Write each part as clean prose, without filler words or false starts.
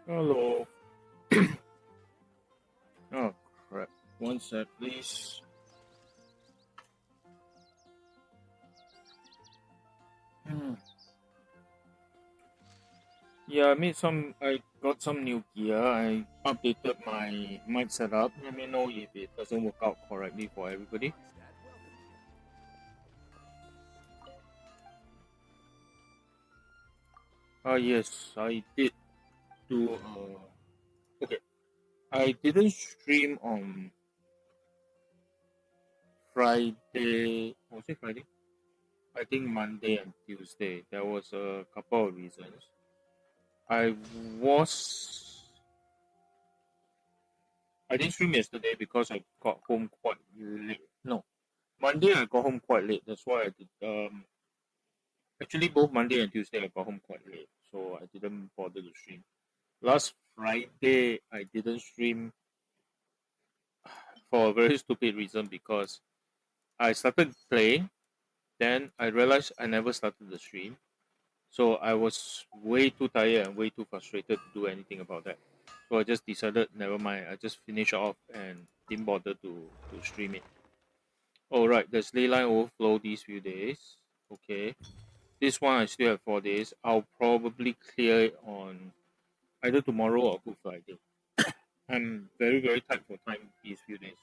Hello. Oh crap. One sec, please. Hmm. Yeah, I got some new gear. I updated my mic setup. Let me know if it doesn't work out correctly for everybody. Yes, I did do. Okay, I didn't stream on Friday. Was it Friday? I think Monday and Tuesday. There was a couple of reasons. I was I didn't stream yesterday because I got home quite late. No, Monday I got home quite late. That's why I did. Actually, both Monday and Tuesday I got home quite late, so I didn't bother to stream. Last Friday I didn't stream for a very stupid reason because I started playing, then I realized I never started the stream, so I was way too tired and way too frustrated to do anything about that. So I just decided, never mind. I just finish off and didn't bother to stream it. All right, there's leyline overflow these few days. Okay, this one I still have 4 days. I'll probably clear it on either tomorrow or Good Friday. I'm very tight for time these few days.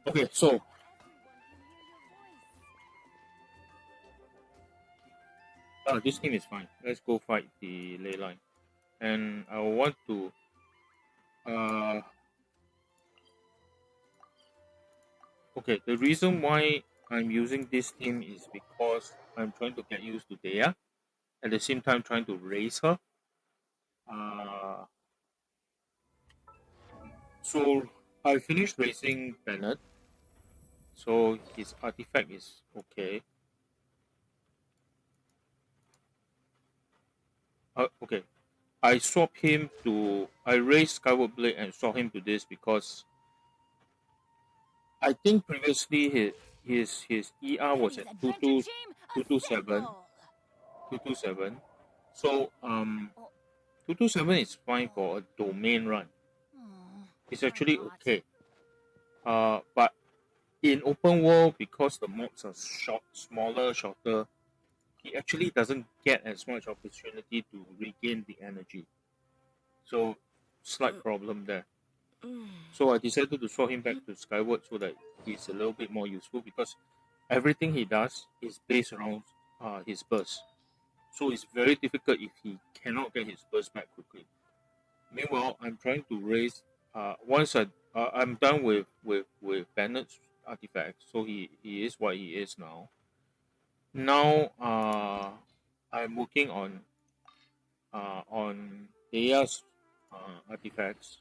Okay, so this team is fine. Let's go fight the leyline, and I want to. Uh, okay, the reason why I'm using this team is because I'm trying to get used to Dea. At the same time, trying to raise her. Uh, so I finished raising Bennett. So his artifact is okay. Okay. I raised Skyward Blade and swap him to this because I think previously his ER was at 227. So 227 is fine for a domain run. It's actually okay. But in open world, because the mobs are smaller, shorter, he actually doesn't get as much opportunity to regain the energy. So slight problem there. So I decided to swap him back to Skyward so that he's a little bit more useful because everything he does is based around his burst. So it's very difficult if he cannot get his burst back quickly. Meanwhile, I'm trying to raise. I'm done with Bennett's artifact, so he is what he is now. Now I'm working on Dea's artifacts,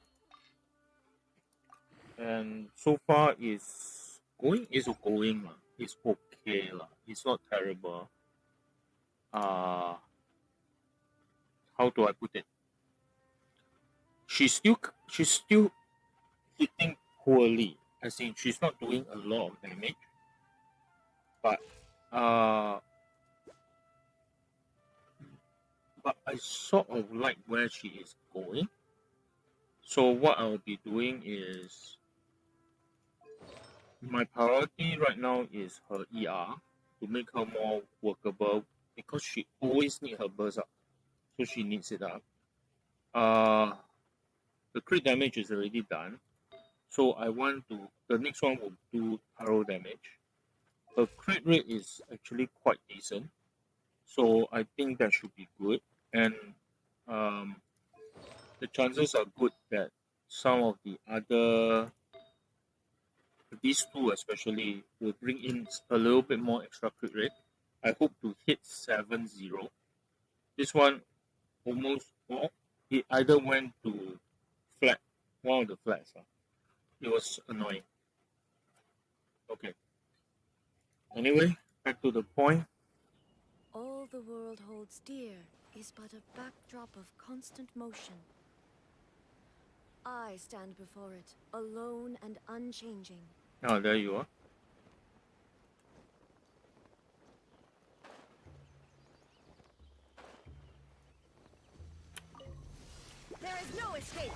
and so far is going lah. It's okay lah. It's not terrible. Uh, how do I put it? She's still hitting poorly. As in, she's not doing a lot of damage, but uh, but I sort of like where she is going. So what I'll be doing is my priority right now is her ER to make her more workable because she always need her burst up, so she needs it up. Uh, the crit damage is already done, so I want to. The next one will do arrow damage. Her crit rate is actually quite decent, so I think that should be good. And um, the chances are good that some of the other, these two especially, will bring in a little bit more extra crit rate. I hope to hit 7-0. This one almost, well, it either went to flat, one of the flats. It was annoying. Okay. Anyway, back to the point. All the world holds dear is but a backdrop of constant motion. I stand before it, alone and unchanging. Oh, there you are. There is no escape.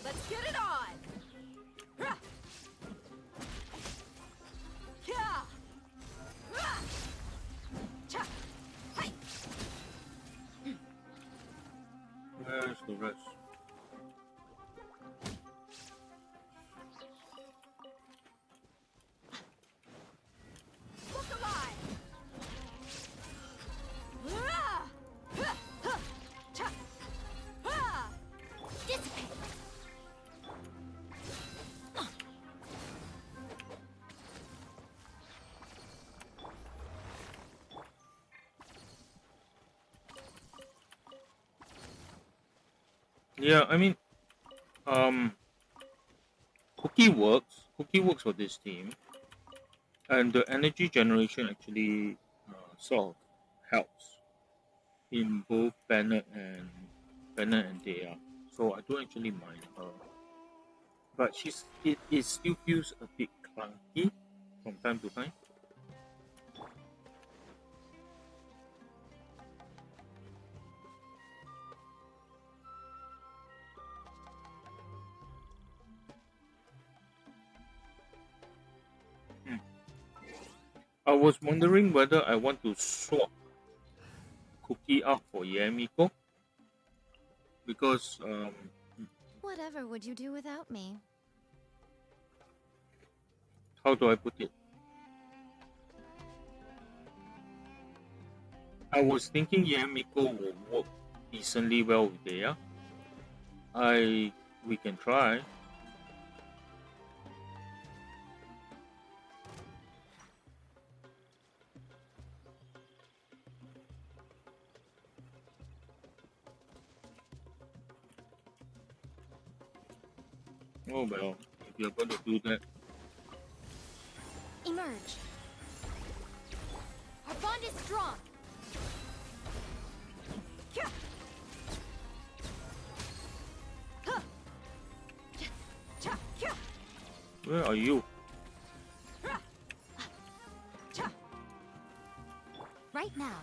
Let's get it on. Huh. Yeah. Ah. Cha. Hi. Where's the rest? Look alive. Ah. Huh. Huh. Cha. Ah. Dissipate. Yeah, I mean, um, Cookie works. Cookie works for this team, and the energy generation actually sort of helps in both Bennett and Dea. So I don't actually mind her, but it still feels a bit clunky from time to time. Hmm. I was wondering whether I want to swap Cookie out for Yamiko because Whatever would you do without me? how do I put it? I was thinking Yamiko will work decently well with Dea. We can try. Oh well, if you're going to do that, Emerge. Our bond is strong. Kia. Huh. Cha. Kia. where are you? Ra. Cha. Right now.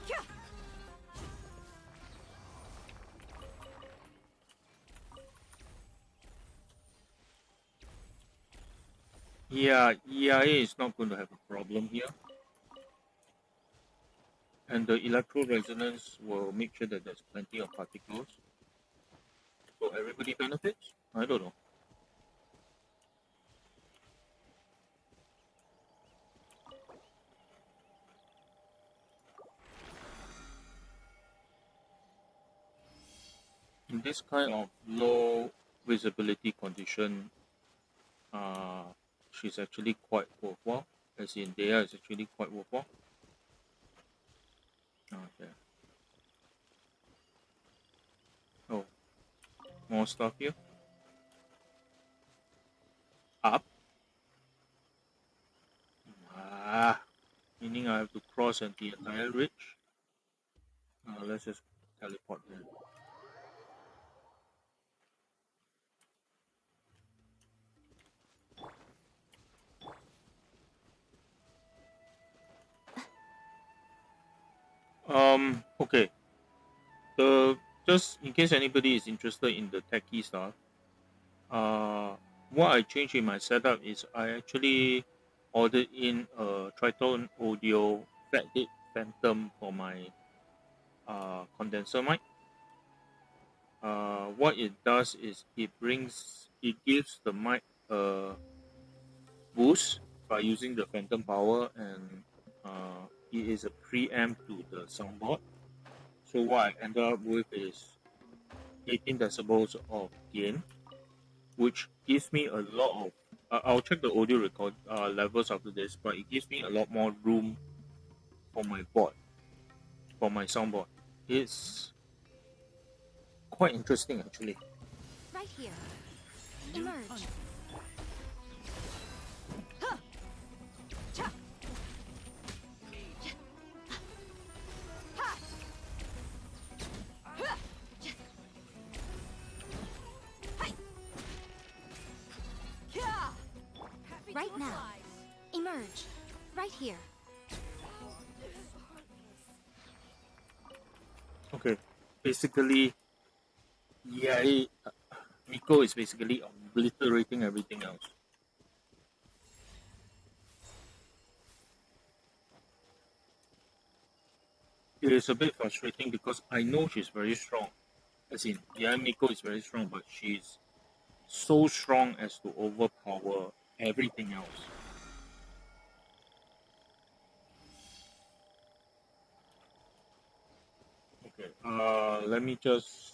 Kia. Yeah, EIA is not going to have a problem here. And the electro resonance will make sure that there's plenty of particles. So everybody benefits? I don't know. In this kind of low visibility condition, she's actually quite worthwhile. As in, Dea is actually quite worthwhile. Okay. Oh, more stuff here. Up. Meaning I have to cross the entire ridge. Let's just teleport there. Okay. The just in case anybody is interested in the techie stuff, what I changed in my setup is I actually ordered in a Triton Audio Flathead Phantom for my condenser mic. What it does is it gives the mic a boost by using the phantom power, and it is a preamp to the soundboard. So what I ended up with is 18 decibels of gain, which gives me a lot of. I'll check the audio record levels after this, but it gives me a lot more room for my board, for my soundboard. It's quite interesting actually. Right here. Emerge. Huh. Cha. Ha. Huh. Hi. Kia. Right now. Emerge. Right here. basically, yeah, Miko is basically obliterating everything else. It is a bit frustrating because I know she's very strong. As in, yeah, Miko is very strong, but she's so strong as to overpower everything else. Okay, let me just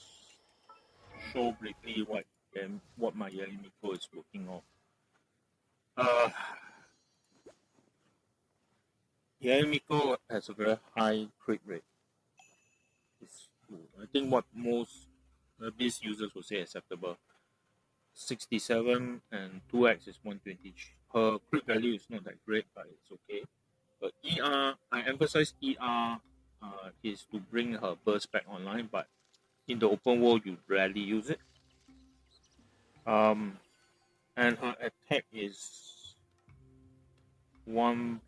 show briefly what my Yellow Miko is working on. Yellow Miko has a very high crit rate. I think what most these users would say acceptable. 67 and 2x is 120. Her crit value is not that great, but it's okay. But ER, I emphasize ER is to bring her burst back online, but in the open world, you rarely use it. And her attack is 1-4,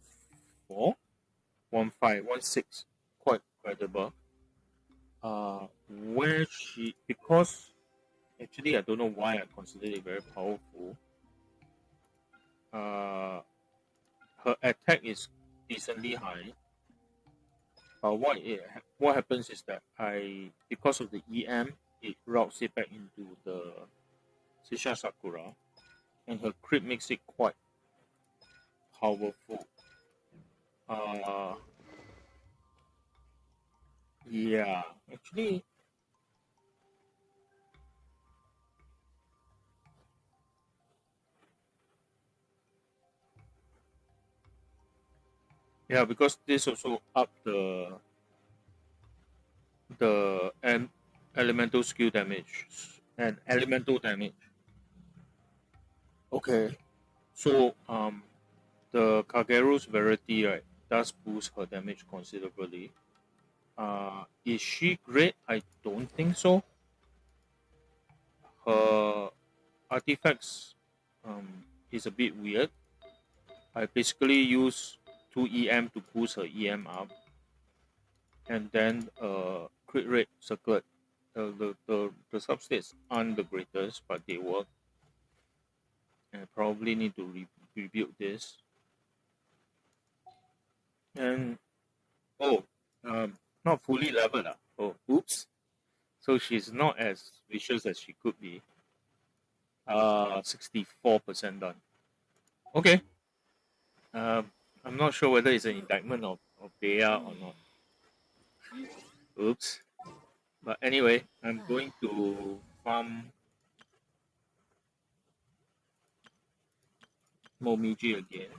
1-5, 1-6, quite credible. Where she, because actually I don't know why I consider it very powerful. Her attack is decently high. But what happens is that because of the EM, it routes it back into the Sisha Sakura, and her crit makes it quite powerful. Yeah, actually, yeah, because this also up the elemental skill damage and elemental damage. Okay, so the Kageru's variety, right, does boost her damage considerably. Is she great? I don't think so. Her artifacts is a bit weird. I basically use 2 EM to boost her EM up, and then crit rate circlet. The substates aren't the greatest, but they work. And I probably need to rebuild this. And oh, not fully leveled. Oh, oops. So she's not as vicious as she could be. 64% done. Okay. I'm not sure whether it's an indictment of Bea or not. Oops. But anyway, I'm going to farm Momiji again.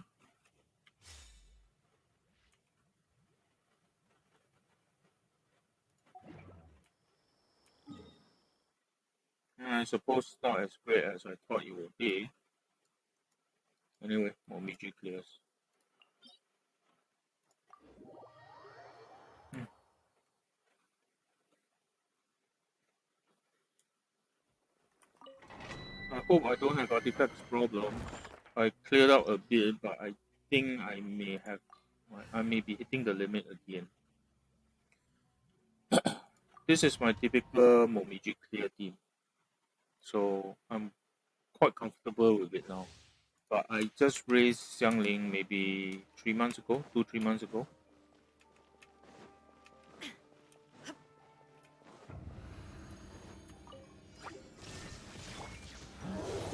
And I suppose not as great as I thought it would be. Anyway, Momiji clears. I hope I don't have artifacts problems. I cleared out a bit, but I think I may be hitting the limit again. This is my typical Momiji clear team, so I'm quite comfortable with it now. But I just raised Xiangling maybe 3 months ago, 2-3 months ago.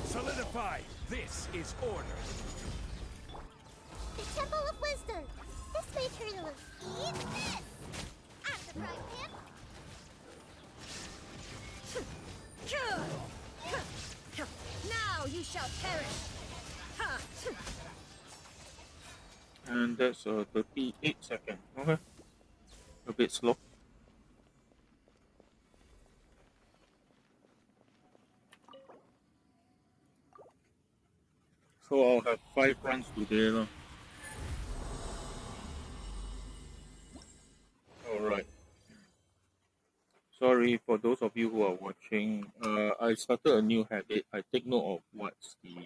Solidify! This is order! The Temple of Wisdom! This material eats this! I'm the right man! Now you shall perish! And that's 38 seconds. Okay. A bit slow. So I'll have 5 runs today. Alright. Sorry for those of you who are watching. I started a new habit. I take note of what's the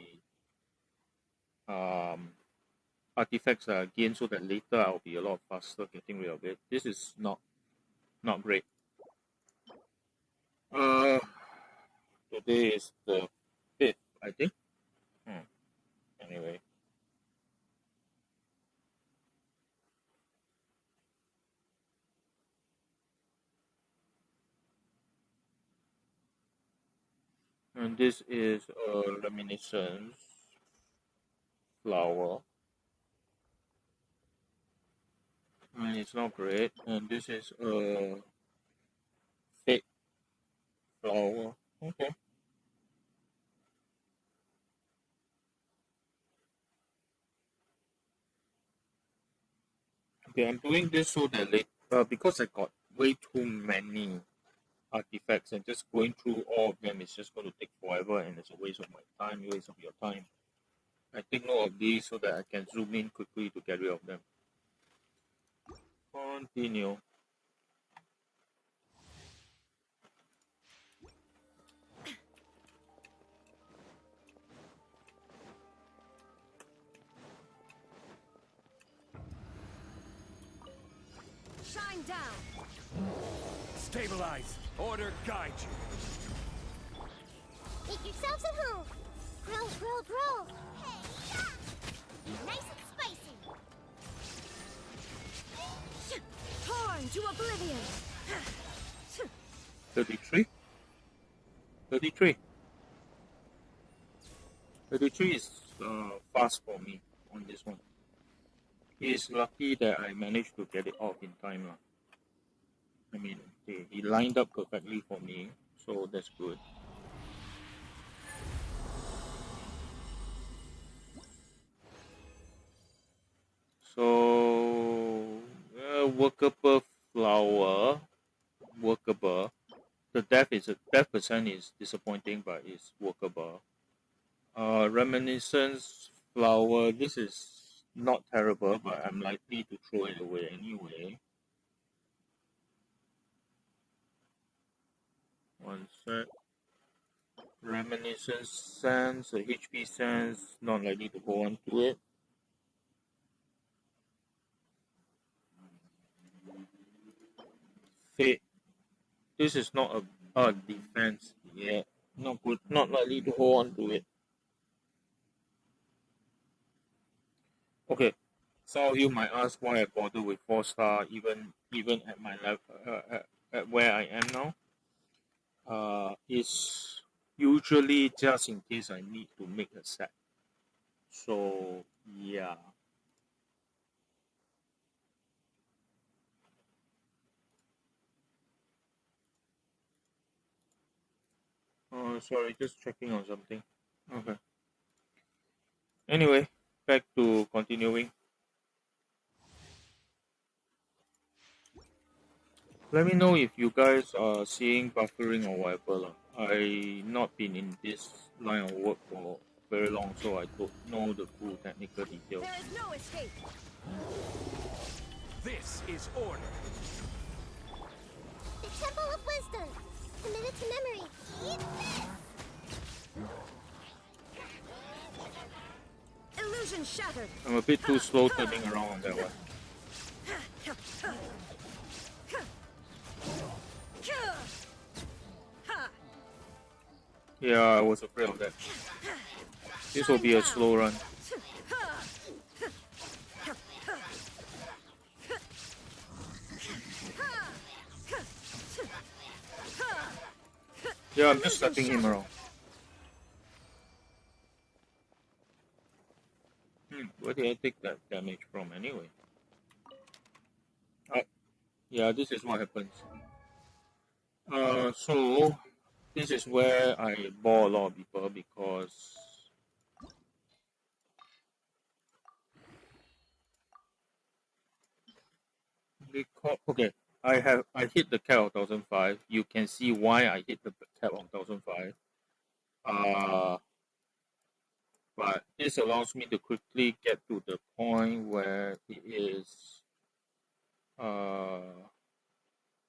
artifacts are gained so that later I'll be a lot faster getting rid of it. This is not great. Uh, Today is the 5th, I think. Anyway. And this is a reminiscence flower. And it's not great. And this is a fake flower. Okay. Okay, I'm doing this so that because I got way too many artifacts and just going through all of them is just going to take forever and it's a waste of my time, waste of your time. I take note of these so that I can zoom in quickly to get rid of them. Continue. Shine down. Stabilize. Order guide you. Make yourselves at home. Grow, grow, grow. Hey, yeah. Nice and spicy. Torn to oblivion. 33? 33. 33 is fast for me on this one. It's lucky that I managed to get it off in time. I mean, he lined up perfectly for me, so that's good. So, workable flower, workable. The death percent is disappointing, but it's workable. Reminiscence flower. This is not terrible, but I'm likely to throw it away anyway. One sec. Reminiscence sense, a HP sense, not likely to hold on to it. Fate. This is not a defense yet. Not good. Not likely to hold on to it. Okay. Some of you might ask why I bother with 4-star even at my level at where I am now. It's usually just in case I need to make a set. So yeah. Sorry, just checking on something. Okay. Anyway, back to continuing. Let me know if you guys are seeing buffering or whatever. I not been in this line of work for very long, so I don't know the full technical details. There is no escape. This is order. The Temple of Wisdom. Committed to memory. Eat this! Illusion shattered. I'm a bit too slow turning around on that one. Yeah, I was afraid of that. This will be a slow run. Yeah, I'm just slapping him around. Where did I take that damage from anyway? Yeah, this is what happens. So this is where I bore a lot of people because okay, I hit the cap of 1005. You can see why I hit the cap of 1005. But this allows me to quickly get to the point where it is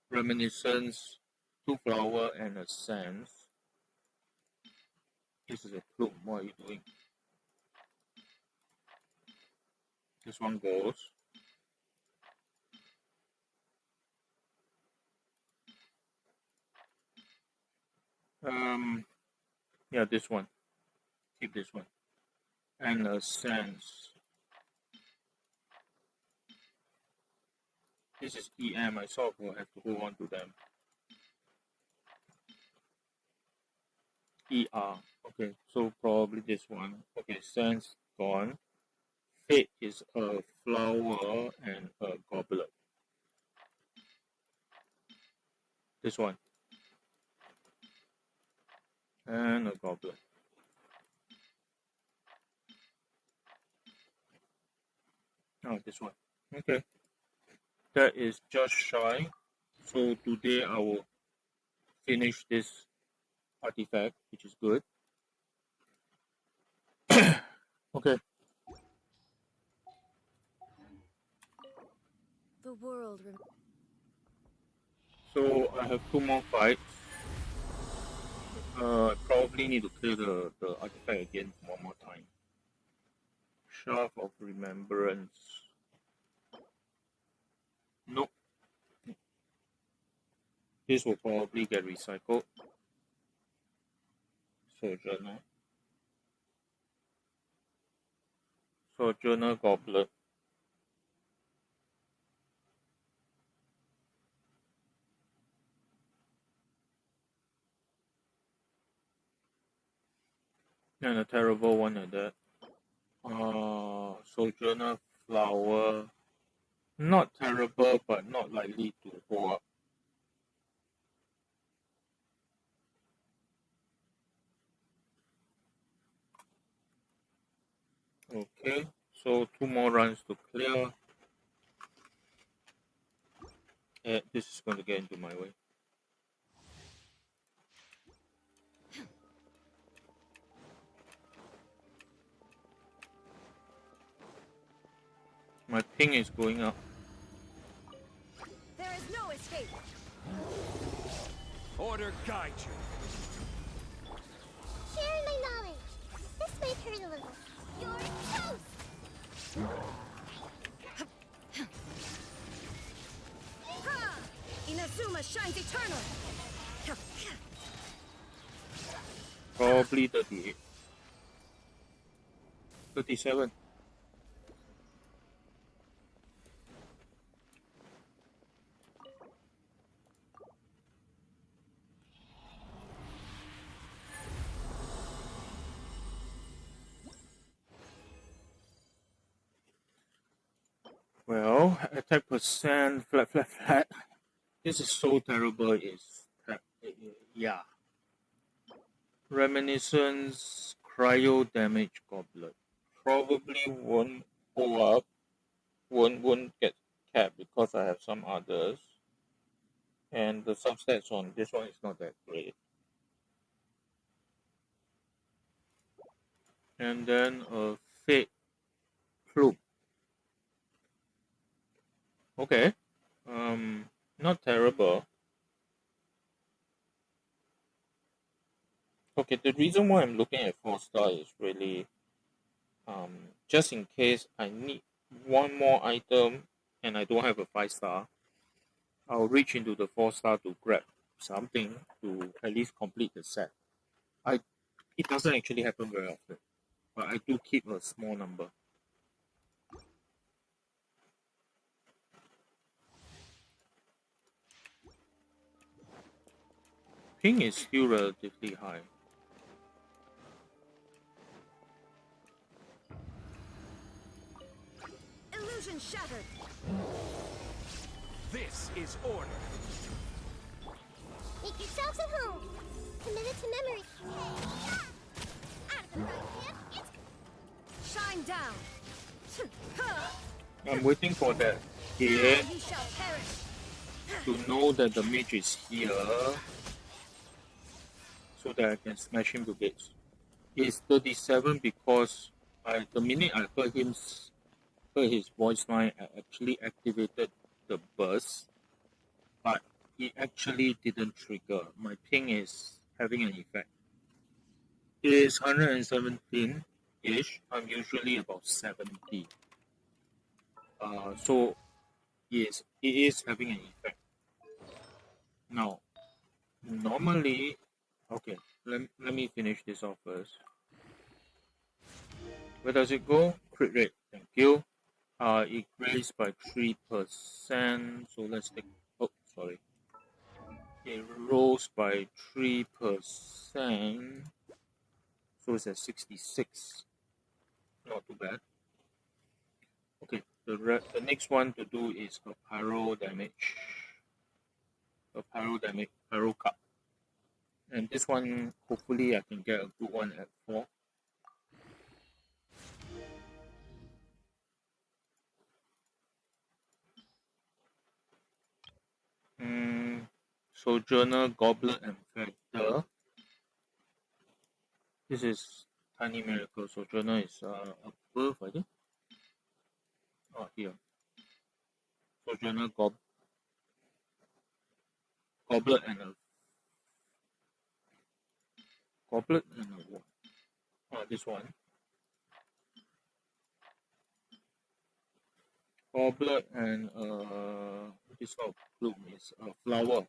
reminiscence, 2 flower and a sense. This is a plume. What are you doing? This one goes. Yeah, this one. Keep this one. And a sense. This is EM. I sort of have to hold on to them. ER. Okay, so probably this one. Okay, sense gone. Fate is a flower and a goblet. This one. And a goblet. Oh, this one. Okay. That is just shy. So today I will finish this artifact, which is good. Okay. The world So I have 2 more fights. I probably need to clear the artifact again one more time. Shaft of Remembrance. Nope. This will probably get recycled. Sojourner. Sojourner Goblet. And a terrible one at that. Sojourner Flower. Not terrible, but not likely to hold up. Okay, so 2 more runs to clear. This is going to get into my way. My ping is going up. There is no escape. Order guide you. Sharing my knowledge. This might hurt a little. You're toast! Ha! Inazuma shines eternal. Probably 38. 37. Well, attack percent, flat, flat, flat. This is so terrible. Yeah. Reminiscence, cryo damage goblet. Probably won't pull up. Won't get capped because I have some others. And the substats on this one is not that great. And then a fate plume. Okay. Not terrible. Okay, the reason why I'm looking at 4-star is really just in case I need one more item and I don't have a 5-star, I'll reach into the 4-star to grab something to at least complete the set. It doesn't actually happen very often, but I do keep a small number. Ping is still relatively high. Illusion shattered. This is order. Make yourselves at home. Committed to memory. Hey, out of the road, it's Shine down. I'm waiting for that Now hit you shall perish. to know that the mage is here so that I can smash him to bits. It's 37 because the minute I heard his voice line, I actually activated the burst, but it actually didn't trigger. My ping is having an effect. It is 117-ish. I'm usually about 70. So yes, it is having an effect. Now, normally, okay, let me finish this off first. Where does it go? Crit rate. Thank you. It raised by 3%. So let's take. Oh, sorry. It rose by 3%. So it's at 66. Not too bad. Okay. The next one to do is a pyro damage. Pyro cup. And this one, hopefully, I can get a good one at 4. Sojourner, Goblet, and Feather. This is Tiny Miracle. Sojourner is above, I think. Oh, here. Sojourner, Goblet, and a Goblet, and a what? Oh, this one. Goblet, and this sort of bloom is a flower.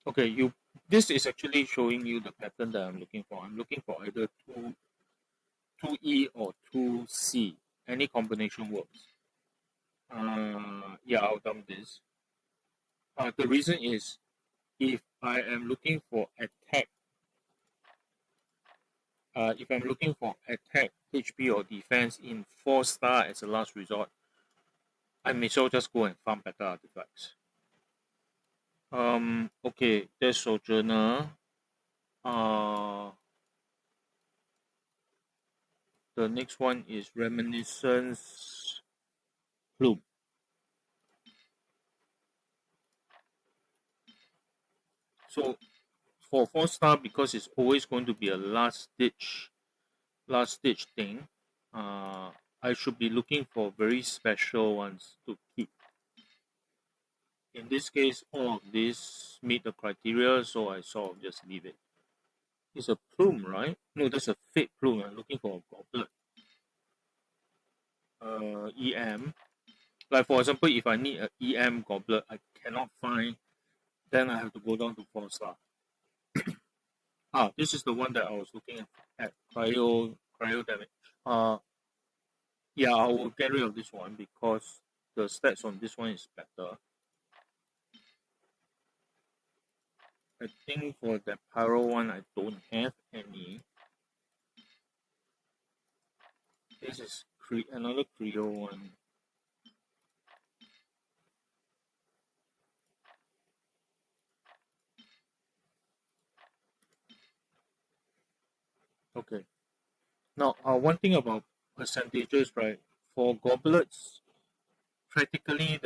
Okay, this is actually showing you the pattern that I'm looking for. I'm looking for either 2E or 2C. Any combination works. Yeah, I'll dump this. The reason is if I am looking for attack, HP, or defense in 4-star as a last resort, I may as well just go and farm better artifacts. Okay, there's Sojourner. The next one is Reminiscence Plume. So for 4-star, because it's always going to be a last ditch thing, I should be looking for very special ones to keep. In this case, all of these meet the criteria, so I sort of just leave it. It's a plume, right? No, that's a fake plume. I'm looking for a goblet. EM. Like for example, if I need an EM goblet, I cannot find, then I have to go down to 4-star. This is the one that I was looking at. Cryo damage. Yeah, I will get rid of this one because the stats on this one is better. I think for the pyro one, I don't have any. This is another Creo one. Okay. Now, one thing about percentages, right? For goblets, practically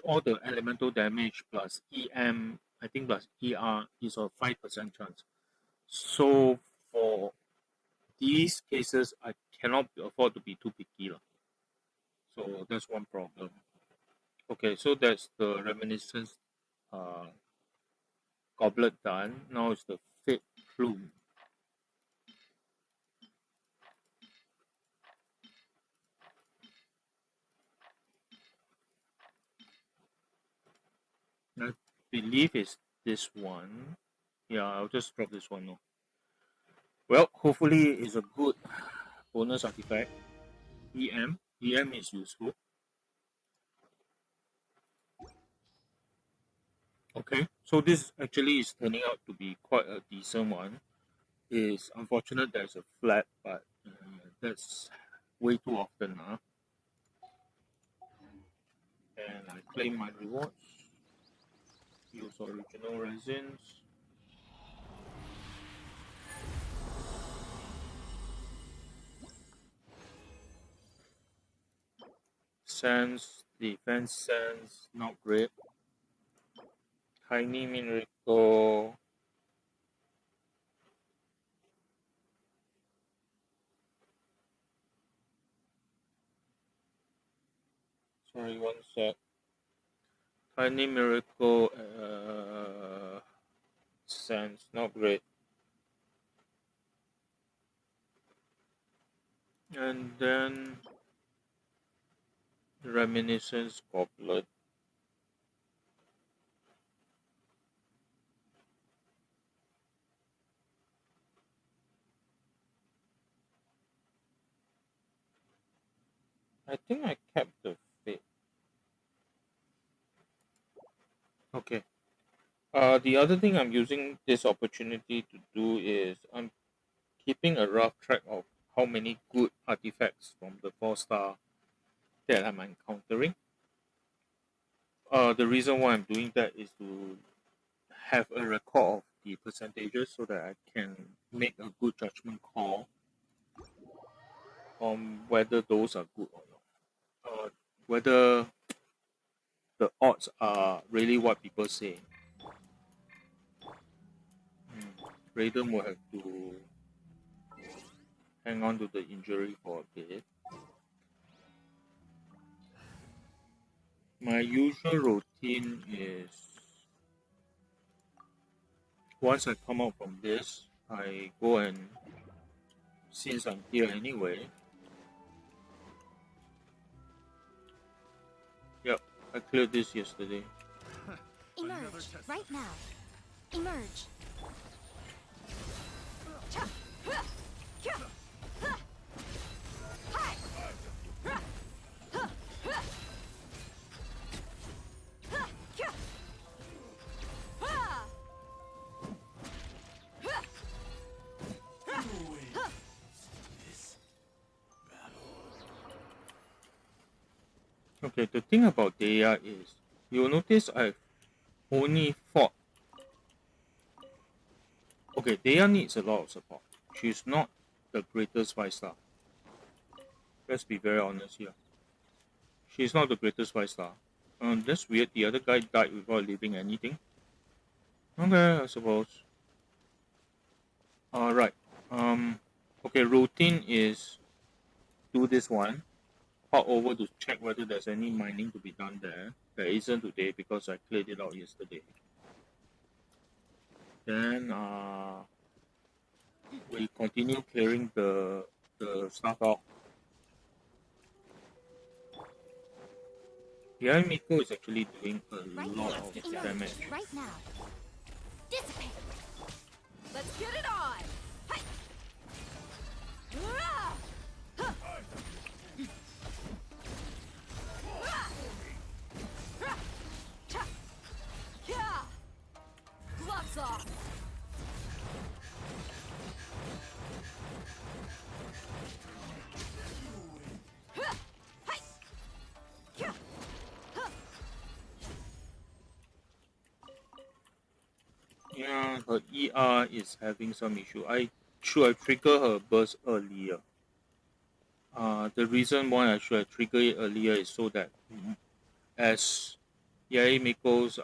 all the elemental damage plus EM, I think plus ER is a 5% chance. So for these cases, I cannot afford to be too picky. So that's one problem. Okay, so that's the Reminiscence goblet done. Now it's the Fate Plume. I believe it's this one. Yeah, I'll just drop this one now. Well, hopefully it's a good bonus artifact. EM is useful. Okay, so this actually is turning out to be quite a decent one. It's unfortunate there's a flat, but that's way too often now. And I claim my rewards. Use original resins. Sense, defense sense, not great. Tiny miracle. Sorry, one sec. Tiny miracle sense, not great. And then Reminiscence Goblet. I think I kept the Fate. Okay. The other thing I'm using this opportunity to do is I'm keeping a rough track of how many good artifacts from the 4-star that I'm encountering. The reason why I'm doing that is to have a record of the percentages so that I can make a good judgment call on whether those are good or not. Whether the odds are really what people say. Raiden will have to hang on to the injury for a bit. My usual routine is once I come out from this, I go and since I'm here anyway. Yep, I cleared this yesterday. Emerge right now. Emerge. Okay, the thing about Deya is you'll notice I've only fought. Okay, Deya needs a lot of support. She's not the greatest 5-star. Let's be very honest here. She's not the greatest 5-star. That's weird. The other guy died without leaving anything. Okay, I suppose. Alright. Okay, routine is do this one. Pop over to check whether there's any mining to be done there. There isn't today because I cleared it out yesterday. Then we continue clearing the stuff out. The Miko is actually doing a lot of damage. Right now. Dissipate. Let's get it on. Hi. Hurrah! Huh. Yeah. Gloves off. Yeah, her ER is having some issue. Should have triggered her burst earlier. The reason why I should have triggered it earlier is so that as Yae Miko's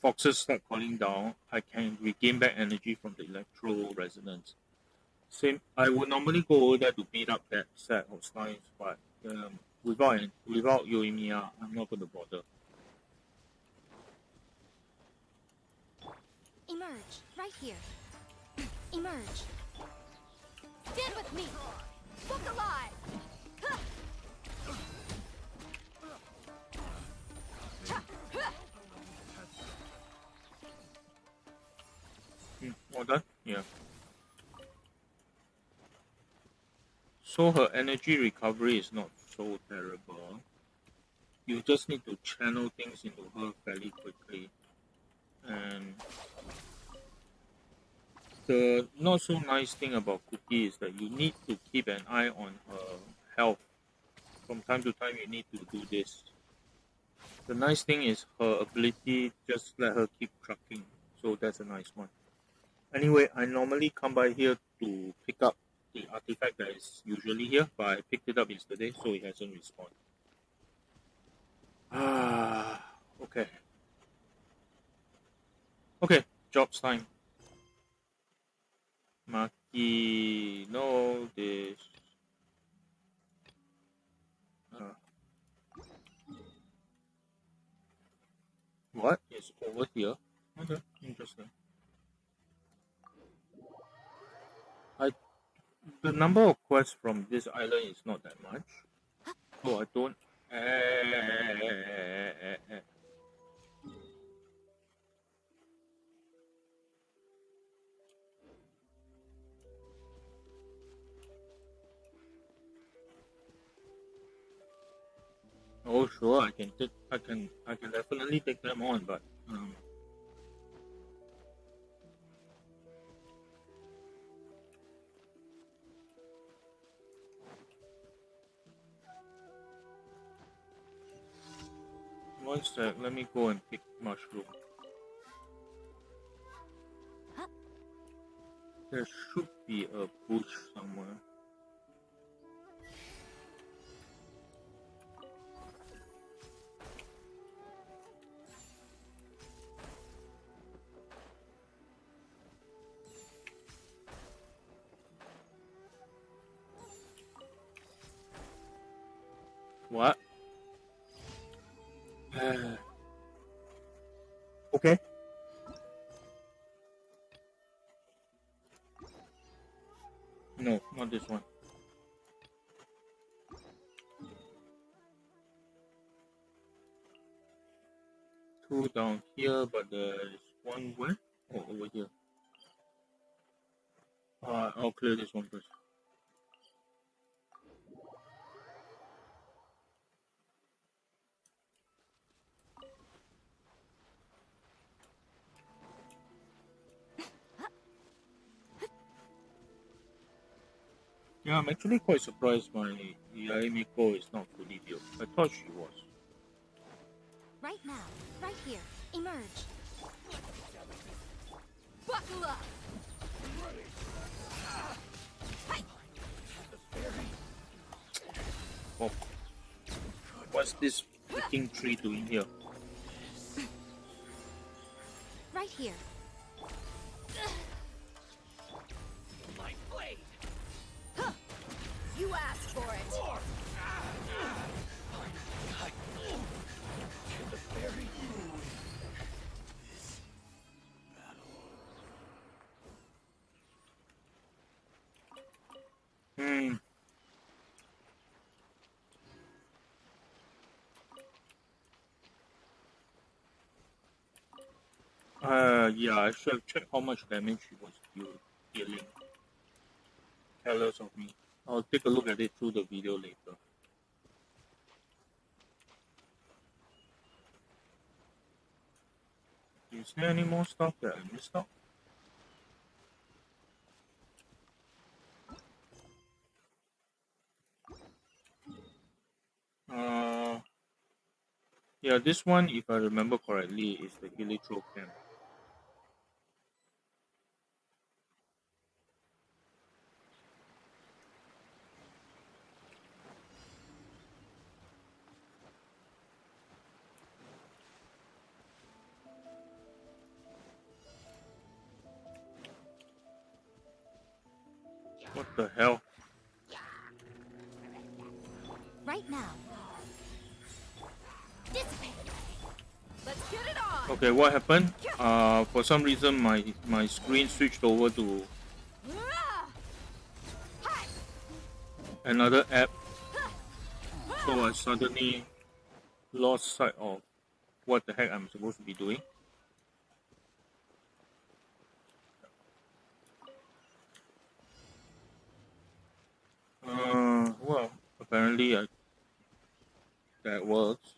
foxes start calling down, I can regain back energy from the electro resonance. Same, I would normally go over there to beat up that set of slimes, but without Yoimiya, I'm not going to bother. Emerge right here. Emerge. Stand with me. Look alive. Huh. All done? Yeah. So her energy recovery is not so terrible. You just need to channel things into her fairly quickly. And the not so nice thing about Cookie is that you need to keep an eye on her health. From time to time, you need to do this. The nice thing is her ability just let her keep trucking. So that's a nice one. Anyway, I normally come by here to pick up the artifact that is usually here, but I picked it up yesterday, so it hasn't respawned. Okay. Okay, jobs time. Maki, no, this. What is over here? Okay, interesting. The number of quests from this island is not that much, so I don't. Oh sure, I can take. I can definitely take them on, but one sec. Let me go and pick mushroom. There should be a bush somewhere. What? Okay. No, not this one. Two down here, but there's one where? Oh, over here. I'll clear this one first. Yeah, I'm actually quite surprised my Yaemiko is not fully built. I thought she was. Right now, right here. Emerge. Buckle up. Oh. What's this freaking tree doing here? Right here. My blade! You asked for it. The fairy. Yeah, I should have checked how much damage she was dealing. Careless of me. I'll take a look at it through the video later. Is there any more stuff that I missed out? Yeah, this one, if I remember correctly, is the Helitro camp. What the hell? Right now. Dissipate. Let's get it on. Okay, what happened? For some reason, my screen switched over to another app, so I suddenly lost sight of what the heck I'm supposed to be doing. Well, apparently that works.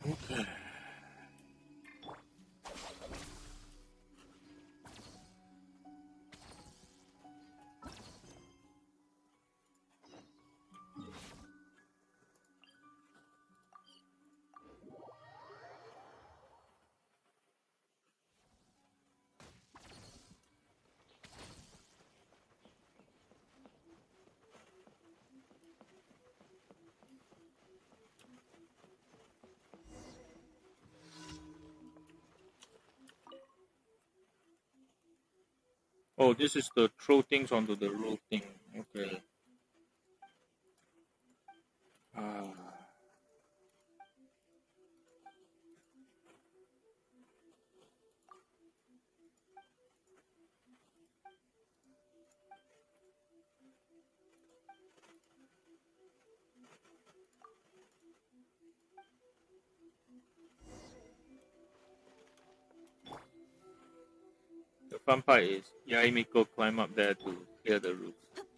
Okay. Oh, this is the throw things onto the roof thing. Okay. The fun part is Yaimiko climb up there to clear the roof,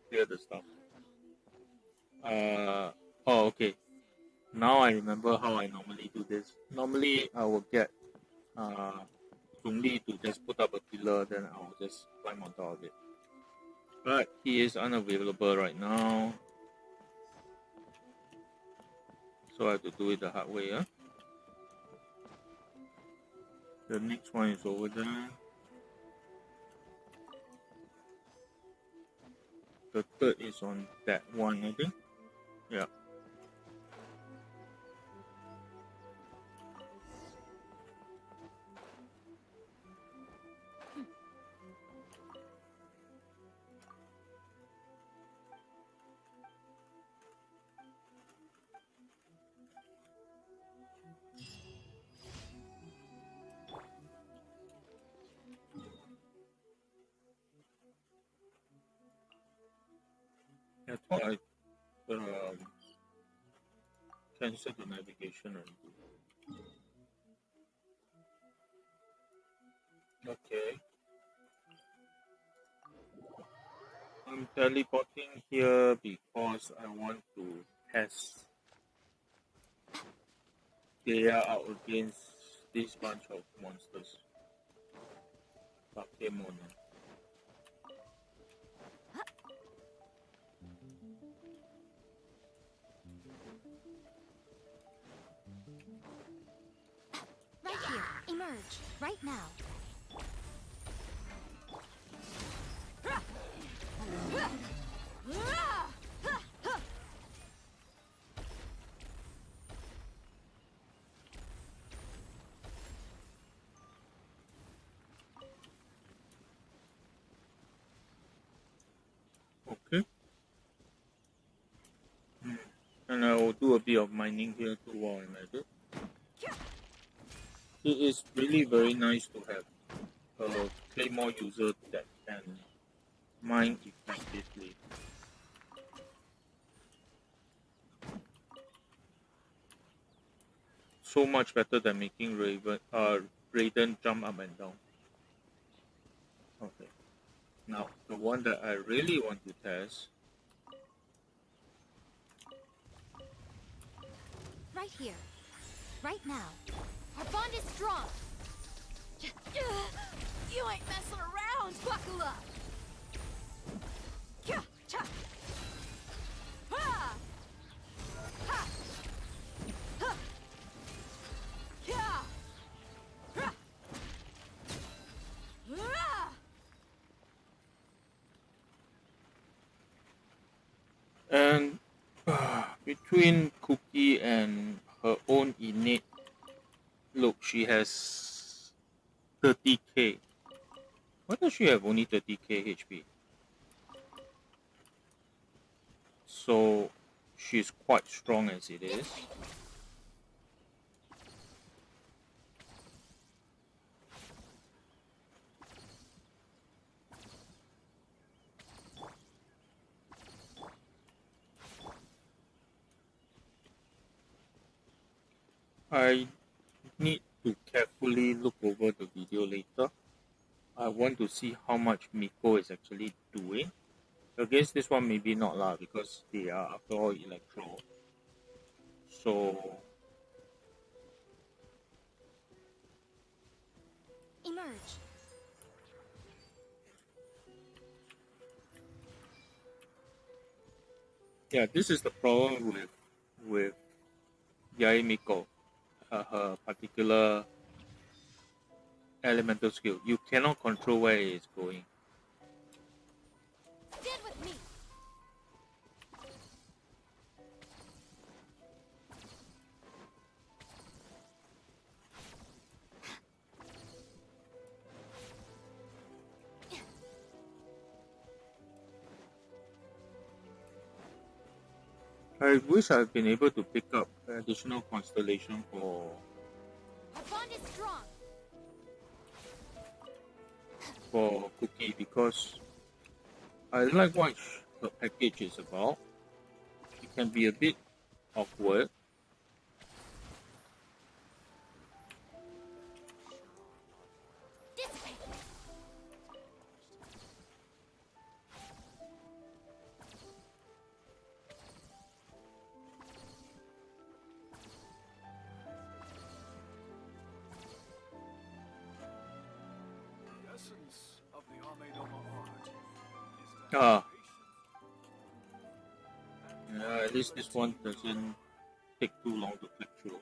clear the stuff. Oh, okay. Now I remember how I normally do this. Normally I will get Zhongli to just put up a pillar, then I will just climb on top of it. But he is unavailable right now, so I have to do it the hard way. The next one is over there. The third is on that one, I think. Yeah. I thought I cancelled the navigation already. Okay. I'm teleporting here because I want to test Gaia out against this bunch of monsters. Pokemon. Right here. Emerge. Right now. Okay. And I will do a bit of mining here too while I'm at it. It is really very nice to have a Claymore user that can mine effectively. So much better than making Raiden jump up and down. Okay. Now, the one that I really want to test. Right here. Right now. Our bond is strong. You ain't messing around, buckle up. And between Cookie and her own innate look, she has 30k. Why does she have only 30k HP? So she's quite strong as it is. I need to carefully look over the video later. I want to see how much Miko is actually doing. Against this one, maybe not lah, because they are after all Electro. So Emerge. yeah, this is the problem with Yaimiko, her particular elemental skill. You cannot control where it is going. Stand with me. I wish I've been able to pick up additional constellation Our bond is strong. for Cookie, because I like what her package is about. It can be a bit awkward, Ah, yeah, at least this one doesn't take too long to click through.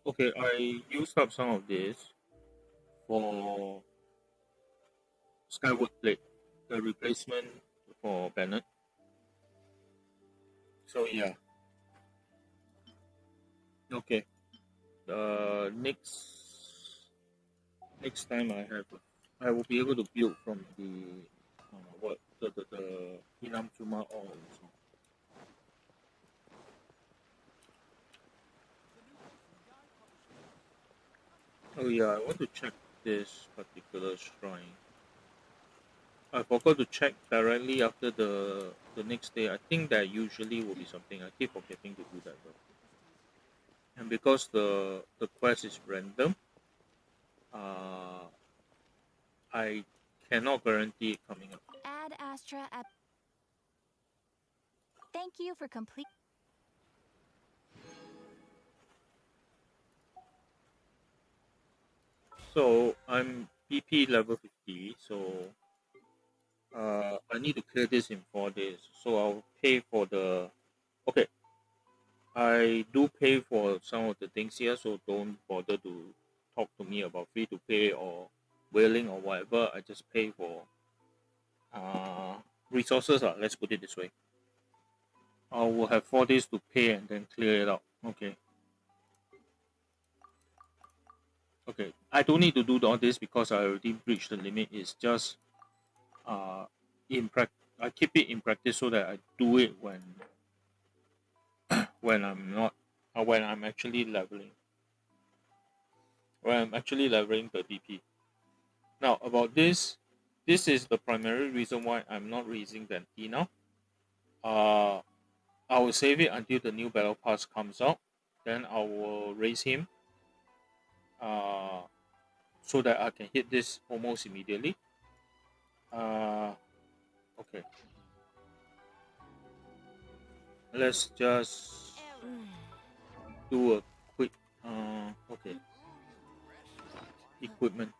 Okay, I used up some of this for Skyward Blade, the replacement for Bennett. So yeah, okay. Next time I will be able to build from the what the Inamjuma ore also. Oh yeah, I want to check this particular shrine. I forgot to check directly after the next day. I think that usually will be something. I keep forgetting to do that though. And because the quest is random, uh, I cannot guarantee it coming up. Add Astra at. Thank you for complete. So I'm BP level 50. So I need to clear this in 4 days. So I'll pay for the. Okay, I do pay for some of the things here. So don't bother to talk to me about free to pay or whaling or whatever. I just pay for uh, resources. Let's put it this way. I will have 4 days to pay and then clear it out. Okay. Okay. I don't need to do all this because I already breached the limit. It's just uh in practice. I keep it in practice so that I do it when I'm not when I'm actually leveling. When I'm actually leveling the DP. Now about this is the primary reason why I'm not raising the T now. Uh I will save it until the new battle pass comes out. Then I will raise him. Uh so that I can hit this almost immediately. Uh, okay. Let's just do a quick. Okay. Equipment.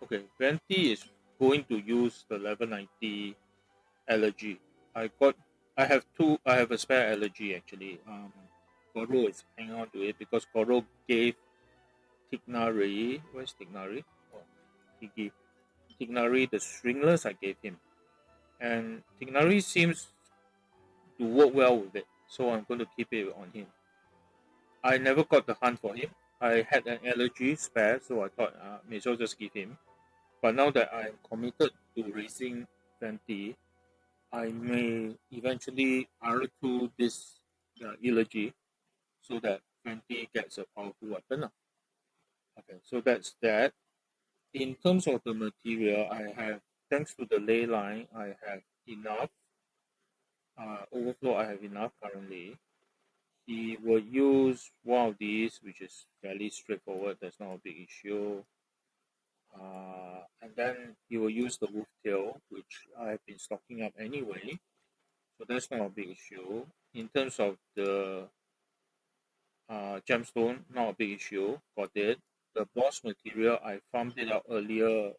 Okay. Venti is going to use the level 90 allergy. I got. I have two. I have a spare allergy actually. Goro is hanging on to it because Goro gave Tignari. Where's Tignari? Oh, he gave Tignari the stringless I gave him, and Tignari seems to work well with it. So I'm going to keep it on him. I never got the hunt for him. I had an allergy spare, so I thought may as well just give him. But now that I'm committed to racing Fenty, I may eventually R2 this elegy so that Fenty gets a powerful weapon. Okay, so that's that. In terms of the material, I have, thanks to the ley line, I have enough. Overflow, I have enough currently. He will use one of these, which is fairly straightforward. That's not a big issue. And then he will use the wolf tail, which I've been stocking up anyway. So that's not a big issue. In terms of the gemstone, not a big issue. Got it. The boss material, I farmed it out earlier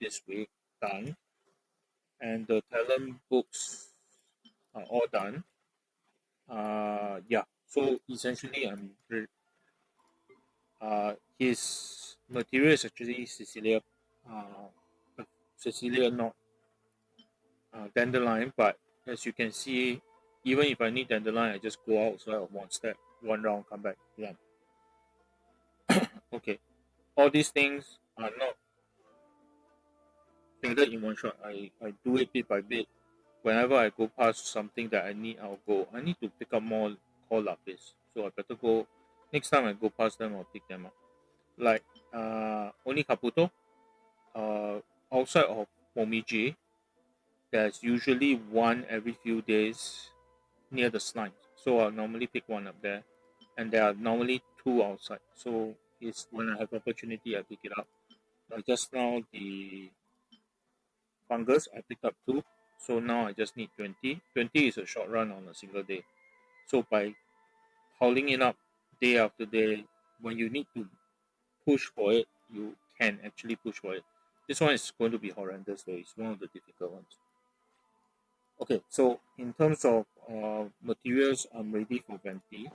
this week. Done. And the talent books are all done. Yeah. So essentially, his material is actually Cecilia, not dandelion. But as you can see, even if I need dandelion, I just go outside of one step, one round, come back. Yeah. Okay. All these things are not gathered in one shot. I do it bit by bit. Whenever I go past something that I need, I'll go. I need to pick up more call lapis, so I better go. Next time I go past them, I'll pick them up. Like only Kabuto, outside of Momiji, there's usually one every few days near the slime. So I'll normally pick one up there. And there are normally two outside. So it's when I have opportunity I pick it up. Like just now the fungus I picked up two. So now I just need 20. 20 is a short run on a single day. So by piling it up day after day, when you need to push for it, you can actually push for it. This one is going to be horrendous though. It's one of the difficult ones. Okay, so in terms of materials, I'm ready for Venti.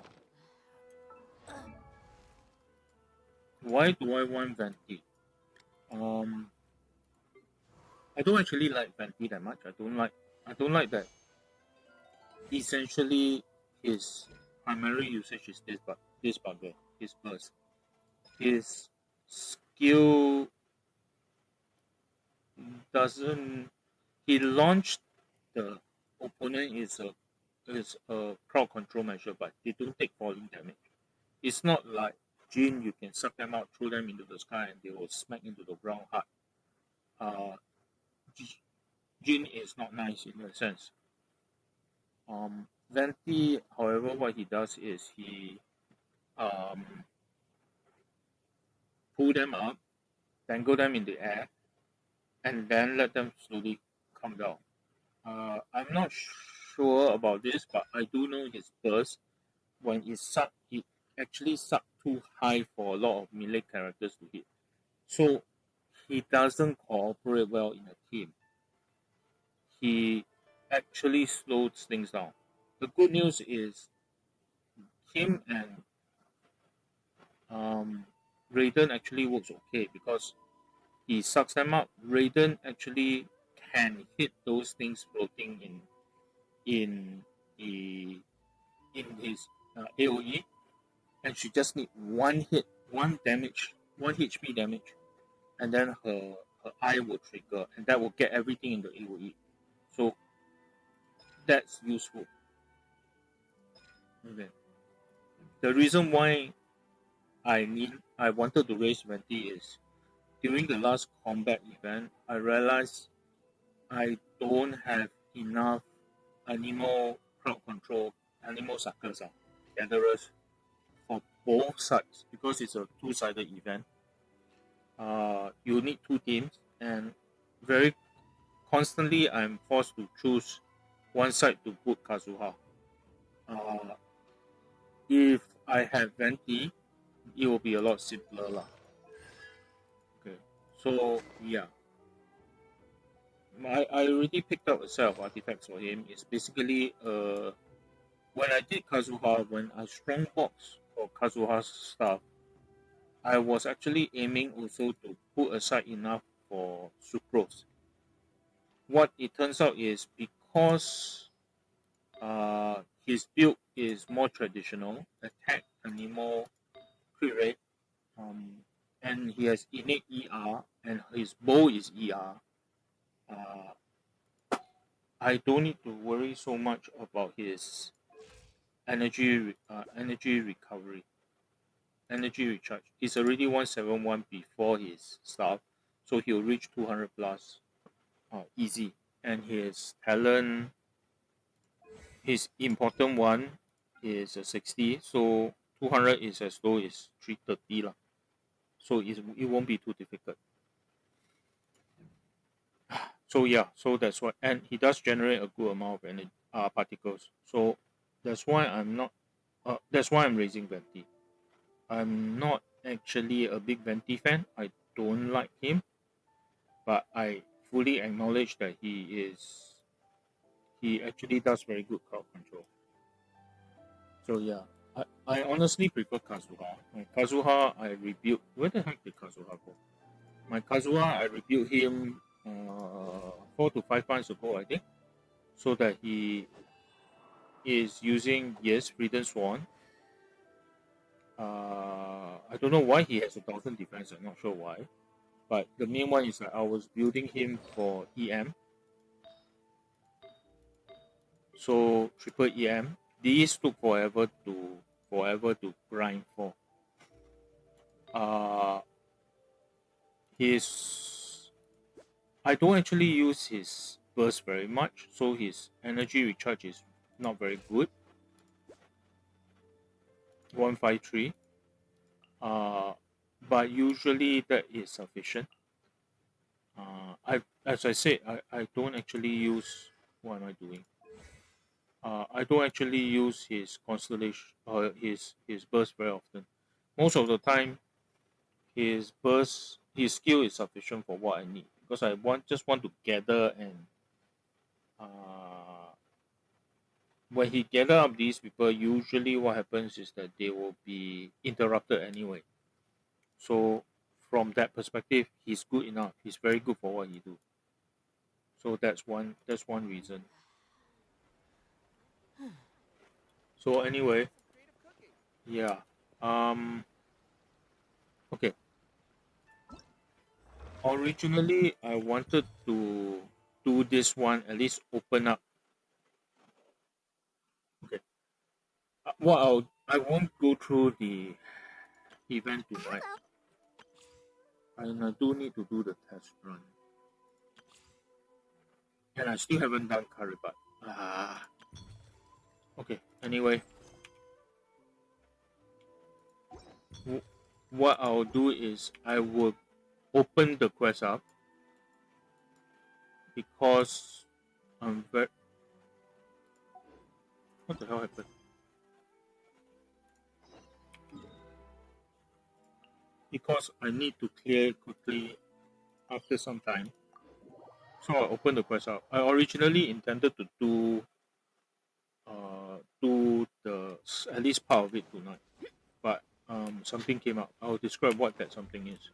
Why do I want Venti? I don't actually like Venti that much. I don't like that. Essentially, his primary usage is this bugger, his burst. His skill doesn't. He launched the opponent is a crowd control measure, but they don't take falling damage. It's not like Jin, you can suck them out, throw them into the sky, and they will smack into the ground hard. Uh, Jin is not nice in that sense. Venti, however, what he does is he um, pull them up, dangle them in the air, and then let them slowly come down. I'm not sure about this, but I do know his burst when it actually sucked too high for a lot of melee characters to hit. So he doesn't cooperate well in a team. He actually slows things down. The good news is him and Raiden actually works okay because he sucks them up. Raiden actually can hit those things floating in the in his AOE, and she just need one hit, one damage, one HP damage, and then her eye will trigger, and that will get everything in the AOE. So that's useful. Okay. The reason why I wanted to raise Venti is during the last combat event, I realized I don't have enough animal crowd control, animal suckers, gatherers for both sides because it's a two-sided event. You need two teams, and very constantly I'm forced to choose one side to put Kazuha. Uh, if I have Venti, it will be a lot simpler lah. Okay, so yeah, I already picked up a set of artifacts for him. It's basically when I did Kazuha, when I strongbox for Kazuha's stuff, I was actually aiming also to put aside enough for Sucrose. What it turns out is because his build is more traditional, attack, animal, crit rate, and he has innate ER, and his bow is ER. I don't need to worry so much about his energy recovery, energy recharge. He's already 171 before his stuff, so he'll reach 200 plus easy. And his talent, his important one is a 60, so 200 is as low as 330 lah. So it won't be too difficult. So yeah, so that's why, and he does generate a good amount of energy, particles. So that's why I'm not. That's why I'm raising Venti. I'm not actually a big Venti fan. I don't like him, but I fully acknowledge that he actually does very good crowd control. So yeah, I honestly prefer Kazuha. My Kazuha I rebuilt. Where the heck did Kazuha go? My Kazuha I rebuilt him 4 to 5 months ago, I think, so that he is using Freedom Swan. I don't know why he has 1,000 defense. I'm not sure why, but the main one is that I was building him for EM. So triple EM. These took forever to grind for. I don't actually use his burst very much, so his energy recharge is not very good. 153. But usually that is sufficient. As I said, I don't actually use what am I doing? I don't actually use his constellation or his burst very often. Most of the time, his skill is sufficient for what I need because I just want to gather and uh, when he gather up these people, usually what happens is that they will be interrupted anyway. So from that perspective, he's good enough. He's very good for what he do. So that's one reason. So anyway, yeah. Okay. Originally, I wanted to do this one at least open up. Okay. I won't go through the event tonight. And I do need to do the test run. And I still haven't done Karibat. Okay. Anyway, what I'll do is I will open the quest up because I'm very. What the hell happened? Because I need to clear quickly after some time. So I open the quest up. I originally intended to do the at least part of it tonight, but something came up. I'll describe what that something is.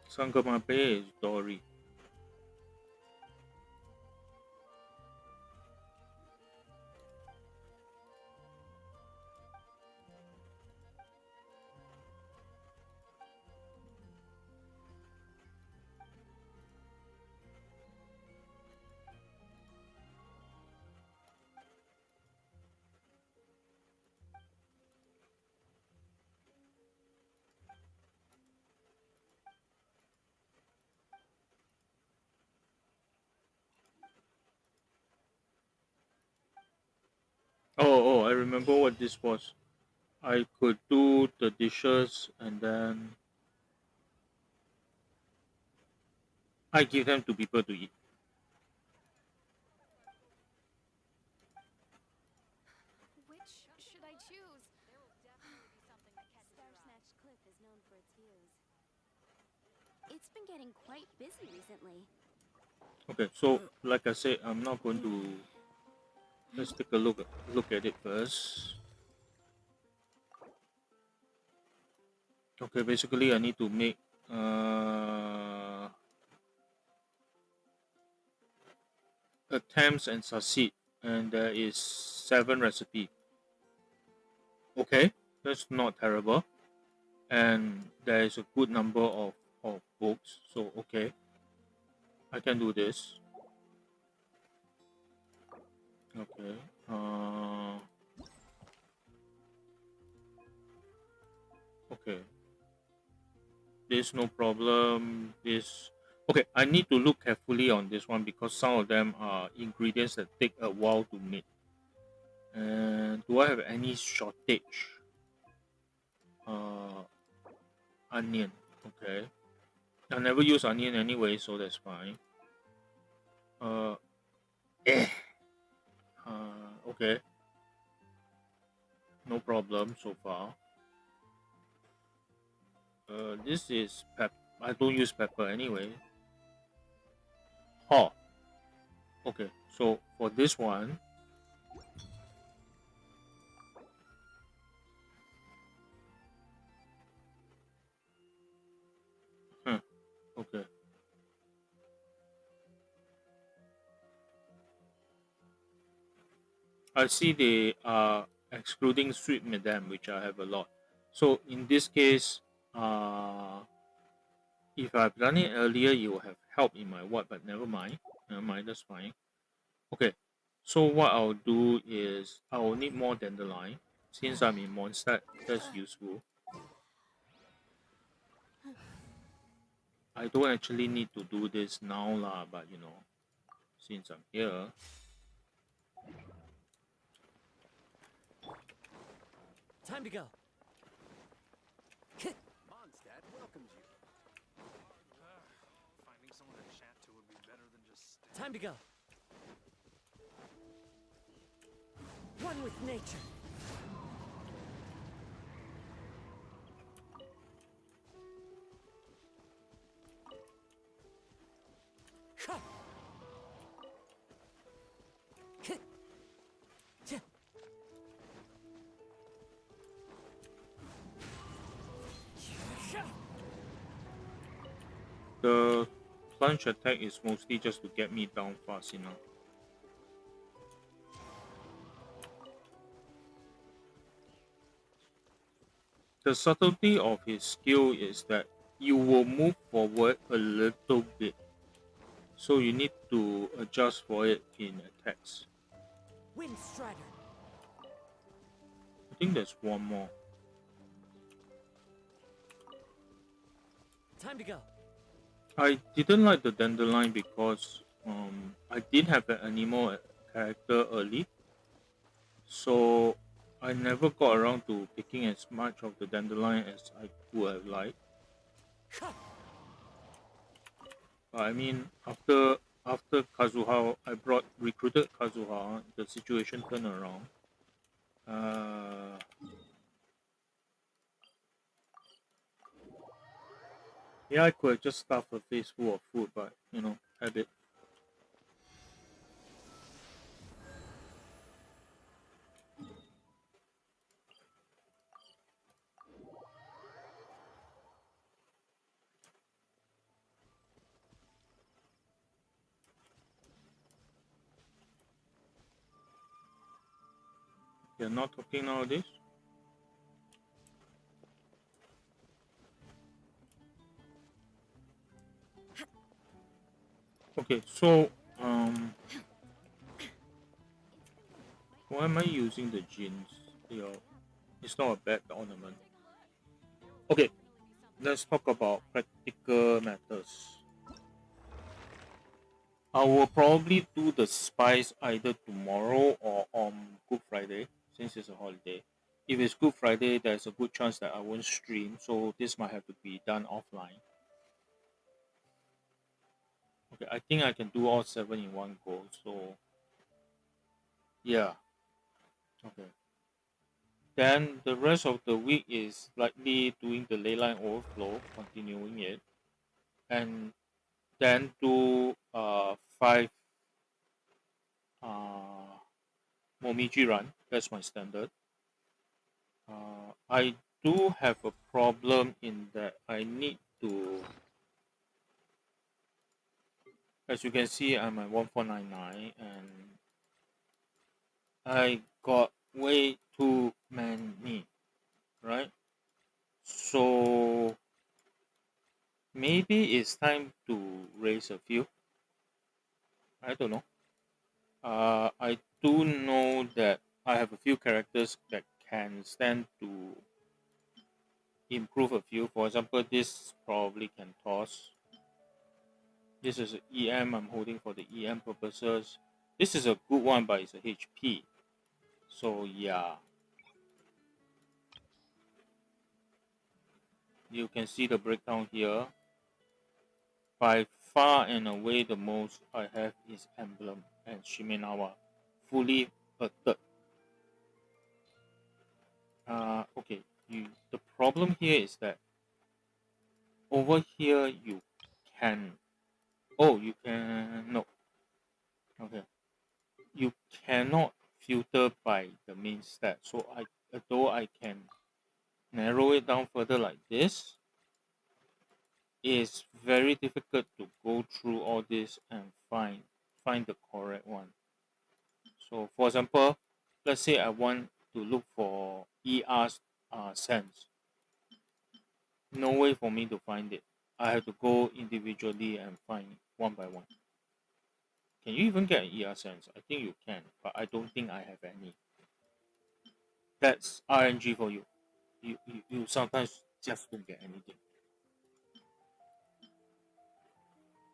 Sangamape is Dory. Oh, I remember what this was. I could do the dishes and then I give them to people to eat. Which should I choose? There will definitely be something that catches your eye. Star-Snatch Cliff is known for its views. It's been getting quite busy recently. Okay, so like I said, I'm not going to. Let's take a look at it first. Okay, basically I need to make attempts and succeed, and there is 7 recipe. Okay, that's not terrible, and there is a good number of books. So okay, I can do this. Okay. Okay. This no problem. This okay. I need to look carefully on this one because some of them are ingredients that take a while to make. And do I have any shortage? Uh, Onion. Okay. I never use onion anyway, so that's fine. Uh, eh. Okay. No problem so far. This is pep. I don't use pepper anyway. Huh. Okay. So for this one, huh. Okay. I see they are excluding sweet madam, which I have a lot. So in this case, if I've done it earlier, it will have helped in my what, but never mind. Never mind, that's fine. Okay. So what I'll do is I will need more dandelion. Since I'm in Mondstadt, that's useful. I don't actually need to do this now lah, but you know, since I'm here. Time to go. Mondstadt welcomes you. Finding someone to chat to would be better than just Time to go. One with nature. Ha! Hit. Yeah. The plunge attack is mostly just to get me down fast enough. The subtlety of his skill is that you will move forward a little bit, so you need to adjust for it in attacks. Wind Strider. I think there's one more. Time to go. I didn't like the Dandelion because I did have an animal character early, so I never got around to picking as much of the Dandelion as I would have liked. Ha! But I mean, after Kazuha, I recruited Kazuha. The situation turned around. Yeah, I could have just stuffed her face full of food, but you know, habit. You're not talking nowadays? Okay, so why am I using the jeans? It's not a bad ornament. Okay, let's talk about practical matters. I will probably do the spice either tomorrow or on Good Friday, since it's a holiday. If it's Good Friday, there's a good chance that I won't stream, so this might have to be done offline. Okay, I think I can do all 7 in one go, so yeah. Okay. Then the rest of the week is likely doing the leyline overflow, continuing it, and then do 5 Momiji run. That's my standard. I do have a problem in that I need to, as you can see, I'm at 1499 and I got way too many, right? So maybe it's time to raise a few. I don't know. I do know that I have a few characters that can stand to improve a few. For example, this probably can toss. This is an EM I'm holding for the EM purposes. This is a good one, but it's a HP. So yeah. You can see the breakdown here. By far and away the most I have is Emblem and Shimenawa. Fully a third. Okay. The problem here is that over here you can you can no. Okay. You cannot filter by the main stat. So although I can narrow it down further like this, it's very difficult to go through all this and find the correct one. So for example, let's say I want to look for ER's sense. No way for me to find it. I have to go individually and find one by one. Can you even get an ER sense? I think you can, but I don't think I have any. that's RNG for you. You sometimes just don't get anything.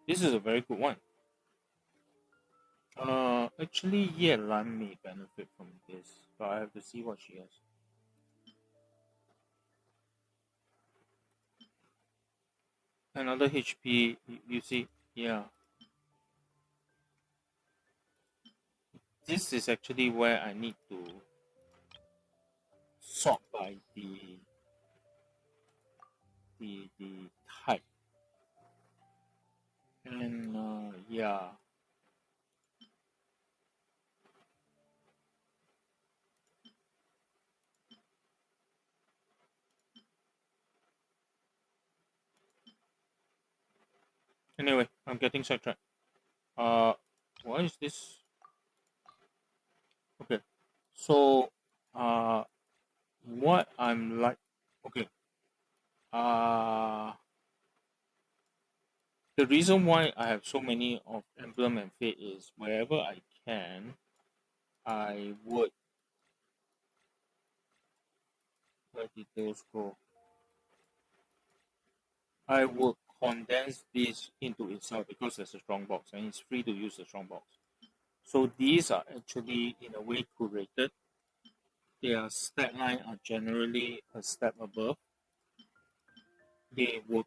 This is a very good one. Actually, Lan may benefit from this, but I have to see what she has. Another HP, you see, yeah. This is actually where I need to sort by the type. And yeah. Anyway, I'm getting sidetracked. What is this? Okay, so what I'm like, okay, the reason why I have so many of Emblem and Fate is wherever I can, I would, where did those go? I would condense this into itself because there's a strong box and it's free to use the strong box. So these are actually in a way curated. Their stat line are generally a step above. They would,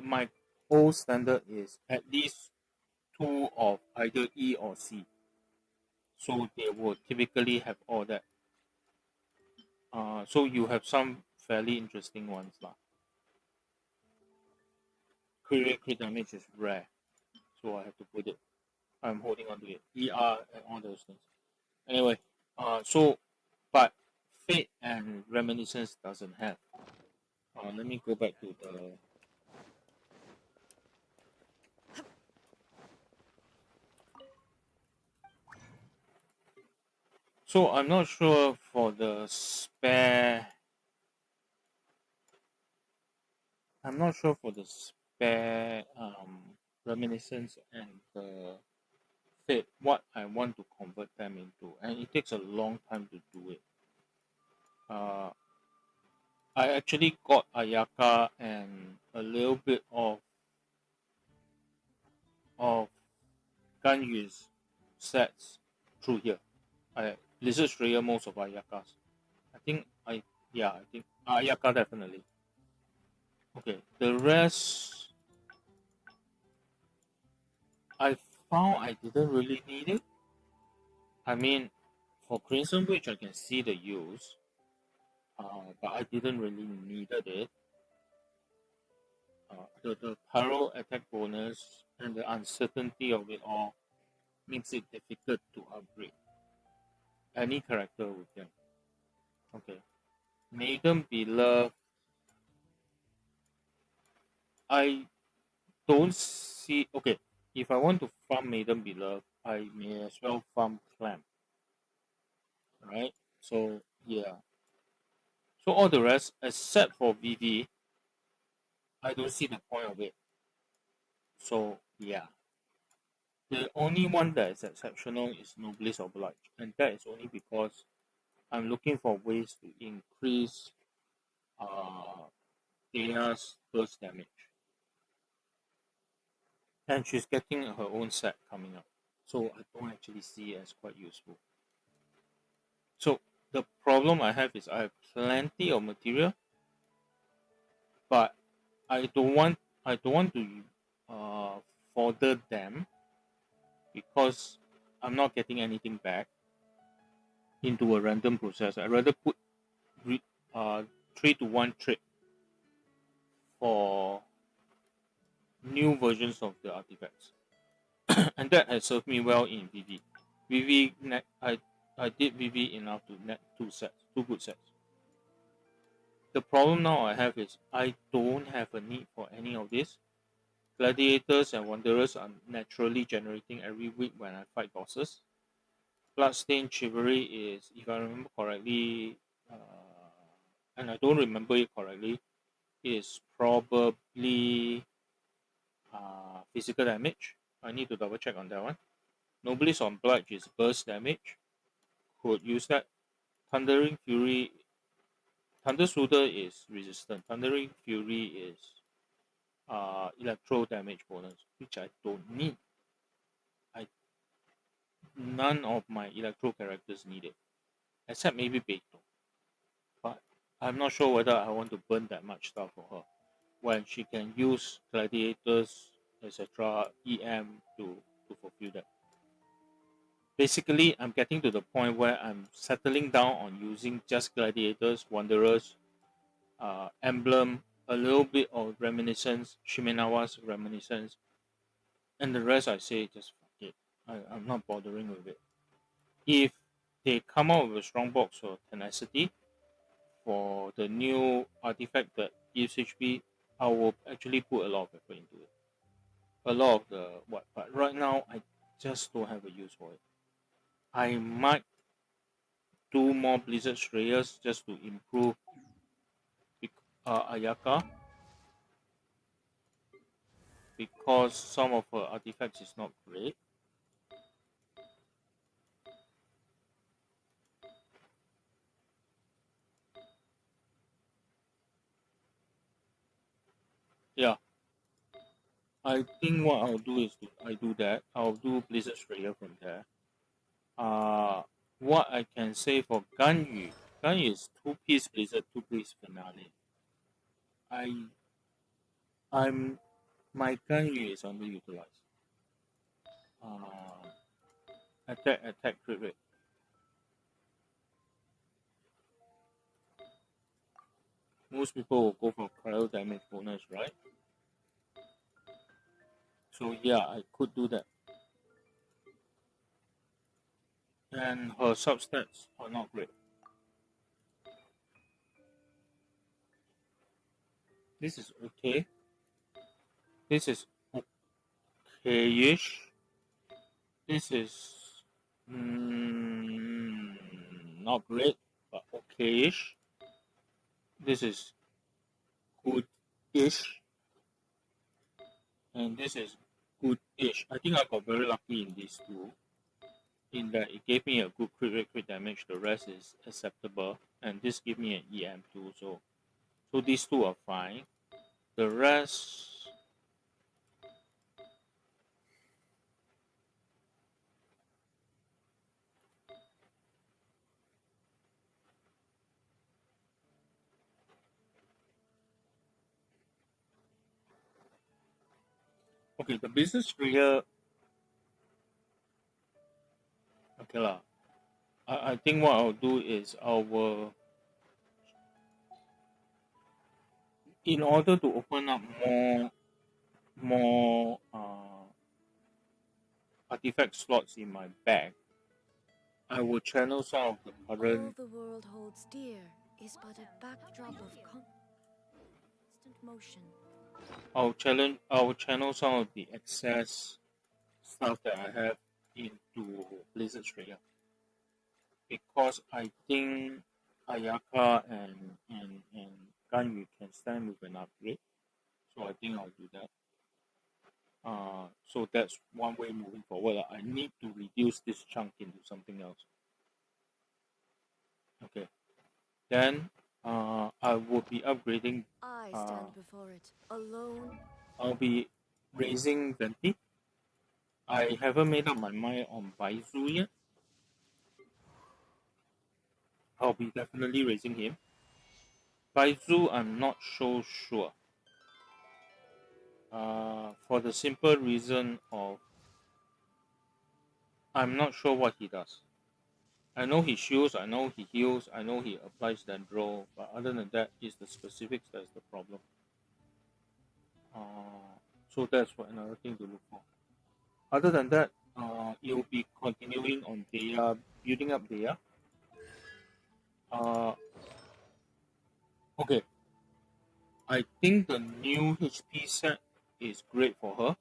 my whole standard is at least 2 of either E or C. So they will typically have all that. So you have some fairly interesting ones lah. Crit damage is rare, so I have to put it. I'm holding on to it. ER and all those things. Anyway, but Fate and Reminiscence doesn't have. Let me go back to the. So I'm not sure for the spare. I'm not sure for the spare Reminiscence and the Fate what I want to convert them into, and it takes a long time to do it. I actually got Ayaka and a little bit of Ganyu's sets through here. I Blizzard Strayer most of Ayakas. I think Ayaka definitely. Okay, the rest I found I didn't really need it. I mean, for Crimson Witch I can see the use, but I didn't really needed it. The Pyro attack bonus and the uncertainty of it all makes it difficult to upgrade any character with them. Okay. Maiden Beloved, I don't see. Okay, if I want to farm Maiden Beloved, I may as well farm Clamp. Right? So, yeah. So, all the rest, except for VV, I don't see the point of it. So, yeah. The only one that is exceptional is Noblesse Oblige, and that is only because I'm looking for ways to increase Dana's burst damage. And she's getting her own set coming up. So I don't actually see it as quite useful. So the problem I have is I have plenty of material, but I don't want to further them because I'm not getting anything back into a random process. I'd rather put 3-to-1 trade for new versions of the artifacts. And that has served me well in VV. VV, I did VV enough to net 2 good sets. The problem now I have is I don't have a need for any of this. Gladiators and Wanderers are naturally generating every week when I fight bosses. Bloodstained Chivalry is, if I remember correctly, and I don't remember it correctly, is probably physical damage. I need to double check on that one. Noblesse Oblige is burst damage. Could use that. Thundering Fury, Thunder Shooter is resistant. Thundering Fury is electro damage bonus, which I don't need. None of my electro characters need it, except maybe Beto. But I'm not sure whether I want to burn that much stuff for her when she can use gladiators, etc., EM to fulfill that. Basically, I'm getting to the point where I'm settling down on using just gladiators, wanderers, emblem, a little bit of reminiscence, Shimenawa's reminiscence, and the rest I say just fuck it. I'm not bothering with it. If they come out with a strong box or tenacity for the new artifact that gives HP, I will actually put a lot of effort into it. A lot of the what, but right now I just don't have a use for it. I might do more Blizzard Strayers just to improve Ayaka, because some of her artifacts is not great. Yeah, I think what I'll do is I do that. I'll do Blizzard Strayer from there. What I can say for Ganyu, Ganyu is 2-piece Blizzard, 2-piece Finale. I'm my Ganyu is underutilized. Attack crit rate. Most people will go for cryo damage bonus, right? So yeah, I could do that. And her substats are not great. This is okay. This is okay-ish. This is not great, but okay-ish. This is good-ish. And this is good-ish. I think I got very lucky in these two, in that it gave me a good crit rate, crit damage. The rest is acceptable, and this gave me an EM too. So these two are fine. The rest, okay. The business trigger, okay lah. I think what I'll do is in order to open up more artifact slots in my bag, I will channel some of the current. All the world holds dear is but a backdrop of constant motion. I'll channel some of the excess stuff that I have into Blizzard Strayer, because I think Ayaka and Ganyu can stand with an upgrade. So I think I'll do that. So that's one way moving forward. I need to reduce this chunk into something else. Okay. Then I will be upgrading. I stand before it alone. I'll be raising Venti. I haven't made up my mind on Baizu yet. I'll be definitely raising him. Baizu, I'm not so sure. For the simple reason of I'm not sure what he does. I know he shields, I know he heals, I know he applies Dendro, but other than that, it's the specifics that's the problem. So that's what another thing to look for. Other than that, it will be continuing on Dea, building up Dea. Okay. I think the new HP set is great for her,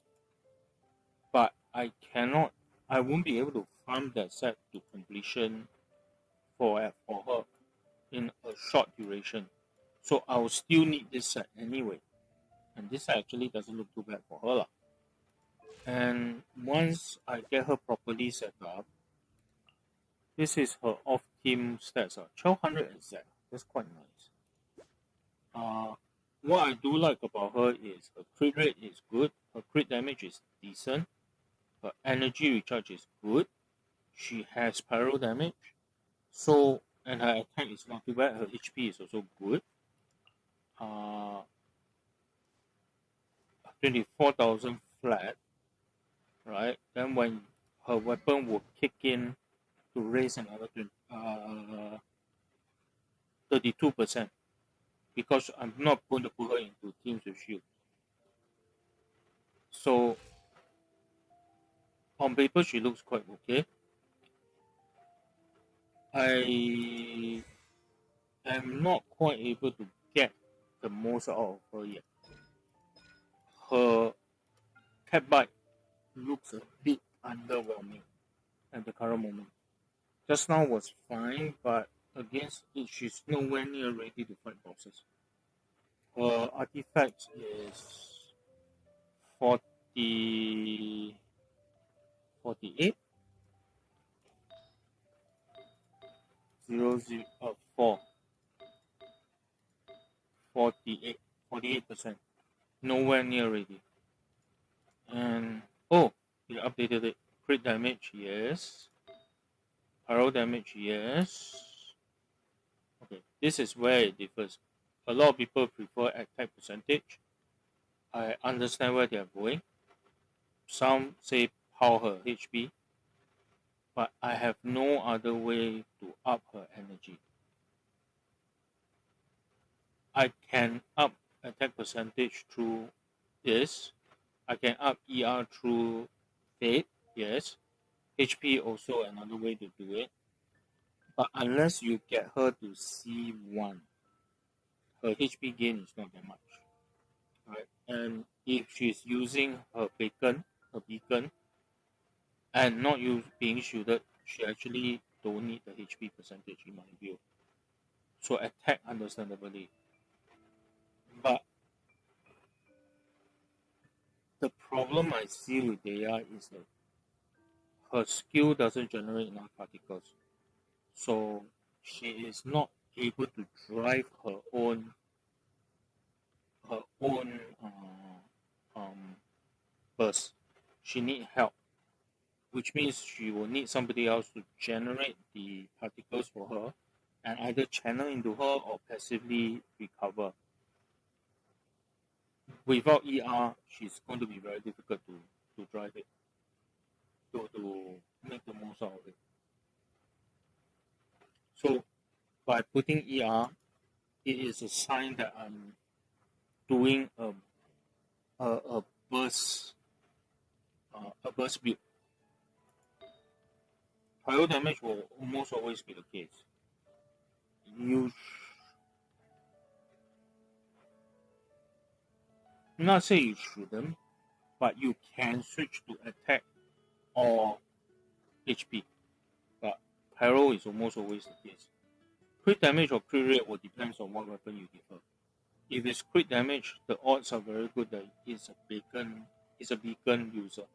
but I won't be able to farm that set to completion for her in a short duration. So I will still need this set anyway. And this set actually doesn't look too bad for her lah. And once I get her properly set up, this is her off team stats are 1200 and Z. That's quite nice. What I do like about her is her crit rate is good, her crit damage is decent, her energy recharge is good, she has pyro damage, so and her attack is not too bad, her HP is also good. 24,000 flat, right? Then when her weapon will kick in to raise another 32%, because I'm not going to put her into teams with shield. So on paper she looks quite okay. I am not quite able to get the most out of her yet. Her cat bite looks a bit underwhelming at the current moment. Just now was fine, but against it, she's nowhere near ready to fight bosses. Her artifact is 48, 4, 48%. Nowhere near ready. And oh, they updated it. Crit damage, yes. Pyro damage, yes. Okay, this is where it differs. A lot of people prefer attack percentage. I understand where they are going. Some say power her HP, but I have no other way to up her energy. I can up attack percentage through this. I can up ER through Fate, yes. HP also another way to do it. But unless you get her to C1, her HP gain is not that much. Right? And if she's using her beacon, and not being shielded, she actually don't need the HP percentage in my view. So attack understandably. But the problem I see with Daya is that her skill doesn't generate enough particles. So she is not able to drive her own burst. She needs help, which means she will need somebody else to generate the particles for her and either channel into her or passively recover. Without ER, she's going to be very difficult to drive it, to make the most out of it. So by putting ER, it is a sign that I'm doing a burst build. Pyro damage will almost always be the case. Not say you shouldn't, but you can switch to attack or HP. But pyro is almost always the case. Crit damage or crit rate will depend on what weapon you give her. If it's crit damage, the odds are very good that it's a beacon user.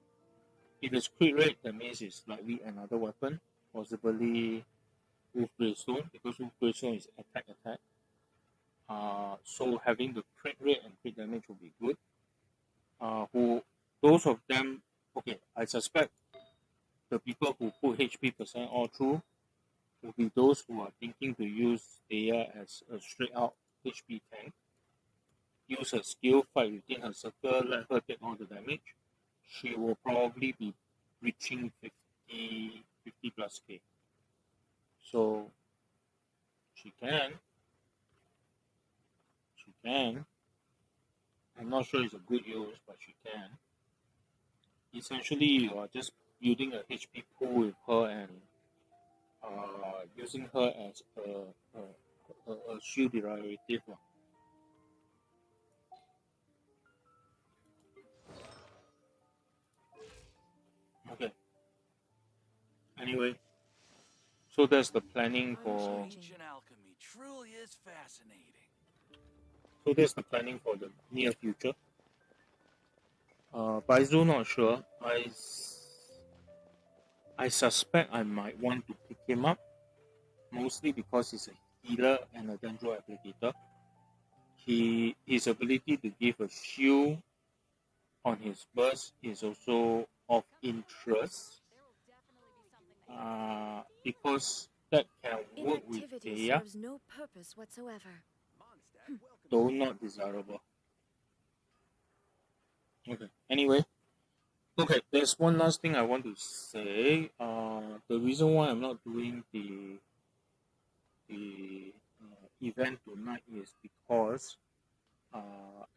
If it's crit rate, that means it's likely another weapon, possibly Wolf Greystone, because Wolf Greystone is attack. So having the crit rate and crit damage will be good. Those of them, okay, I suspect the people who put HP percent all through will be those who are thinking to use Daya as a straight out HP tank. Use her skill, fight within her circle, let her take all the damage. She will probably be reaching 50 plus K. So she can. I'm not sure it's a good use, but she can. Essentially, you are just building a HP pool with her and using her as a shield derivative. Okay. Anyway, so that's the planning for. Ancient alchemy truly is fascinating. So that's the planning for the near future. Baizu not sure. I suspect I might want to pick him up mostly because he's a healer and a Dendro applicator. His ability to give a shield on his burst is also of interest, because that can work with Inactivity Daya, serves no purpose whatsoever. though not desirable. Okay, anyway. Okay, there's one last thing I want to say. The reason why I'm not doing the event tonight is because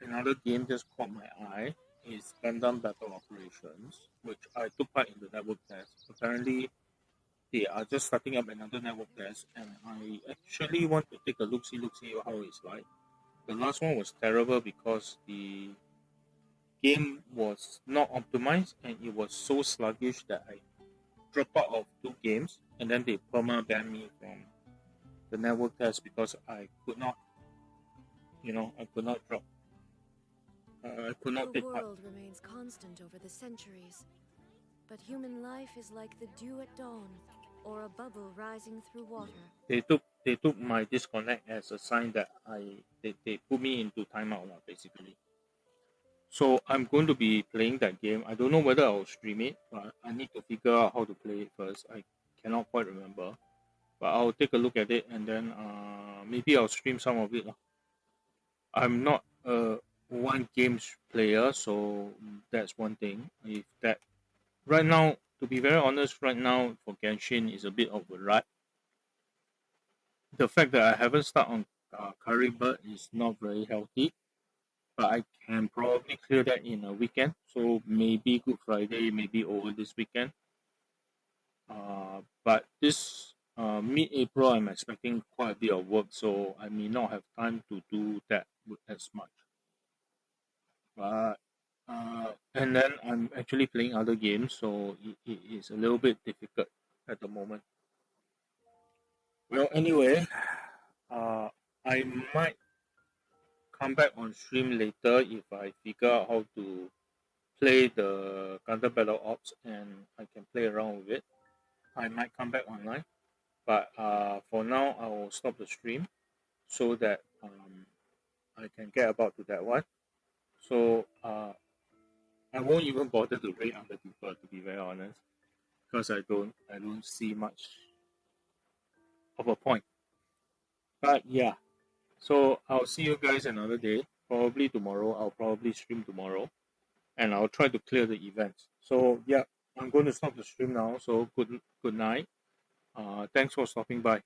another game just caught my eye. Is Gundam Battle Operations, which I took part in the network test. Apparently, they are just starting up another network test, and I actually want to take a look see how it's like. The last one was terrible because the game was not optimized and it was so sluggish that I dropped out of 2 games, and then they perma banned me from the network test because I could not, I could not drop. I could not The take part. world remains constant over the centuries, but human life is like the dew at dawn, or a bubble rising through water. They took my disconnect as a sign that they put me into timeout now, basically. So I'm going to be playing that game. I don't know whether I'll stream it, but I need to figure out how to play it first. I cannot quite remember, but I'll take a look at it and then maybe I'll stream some of it. I'm not a one games player, so that's one thing. If that right now, to be very honest, right now for Genshin is a bit of a rut. The fact that I haven't started on Curry Bird is not very healthy, but I can probably clear that in a weekend. So maybe Good Friday, maybe over this weekend. But this mid-April, I'm expecting quite a bit of work, so I may not have time to do that as much. But and then I'm actually playing other games, so it is a little bit difficult at the moment. Well, anyway, I might come back on stream later if I figure out how to play the Gundam Battle Ops and I can play around with it. I might come back online, but for now I will stop the stream so that I can get about to that one. So I won't even bother to rate other people, to be very honest, because I don't see much of a point. But yeah, so I'll see you guys another day. Probably tomorrow. I'll probably stream tomorrow, and I'll try to clear the events. So yeah, I'm going to stop the stream now. So good night. Thanks for stopping by.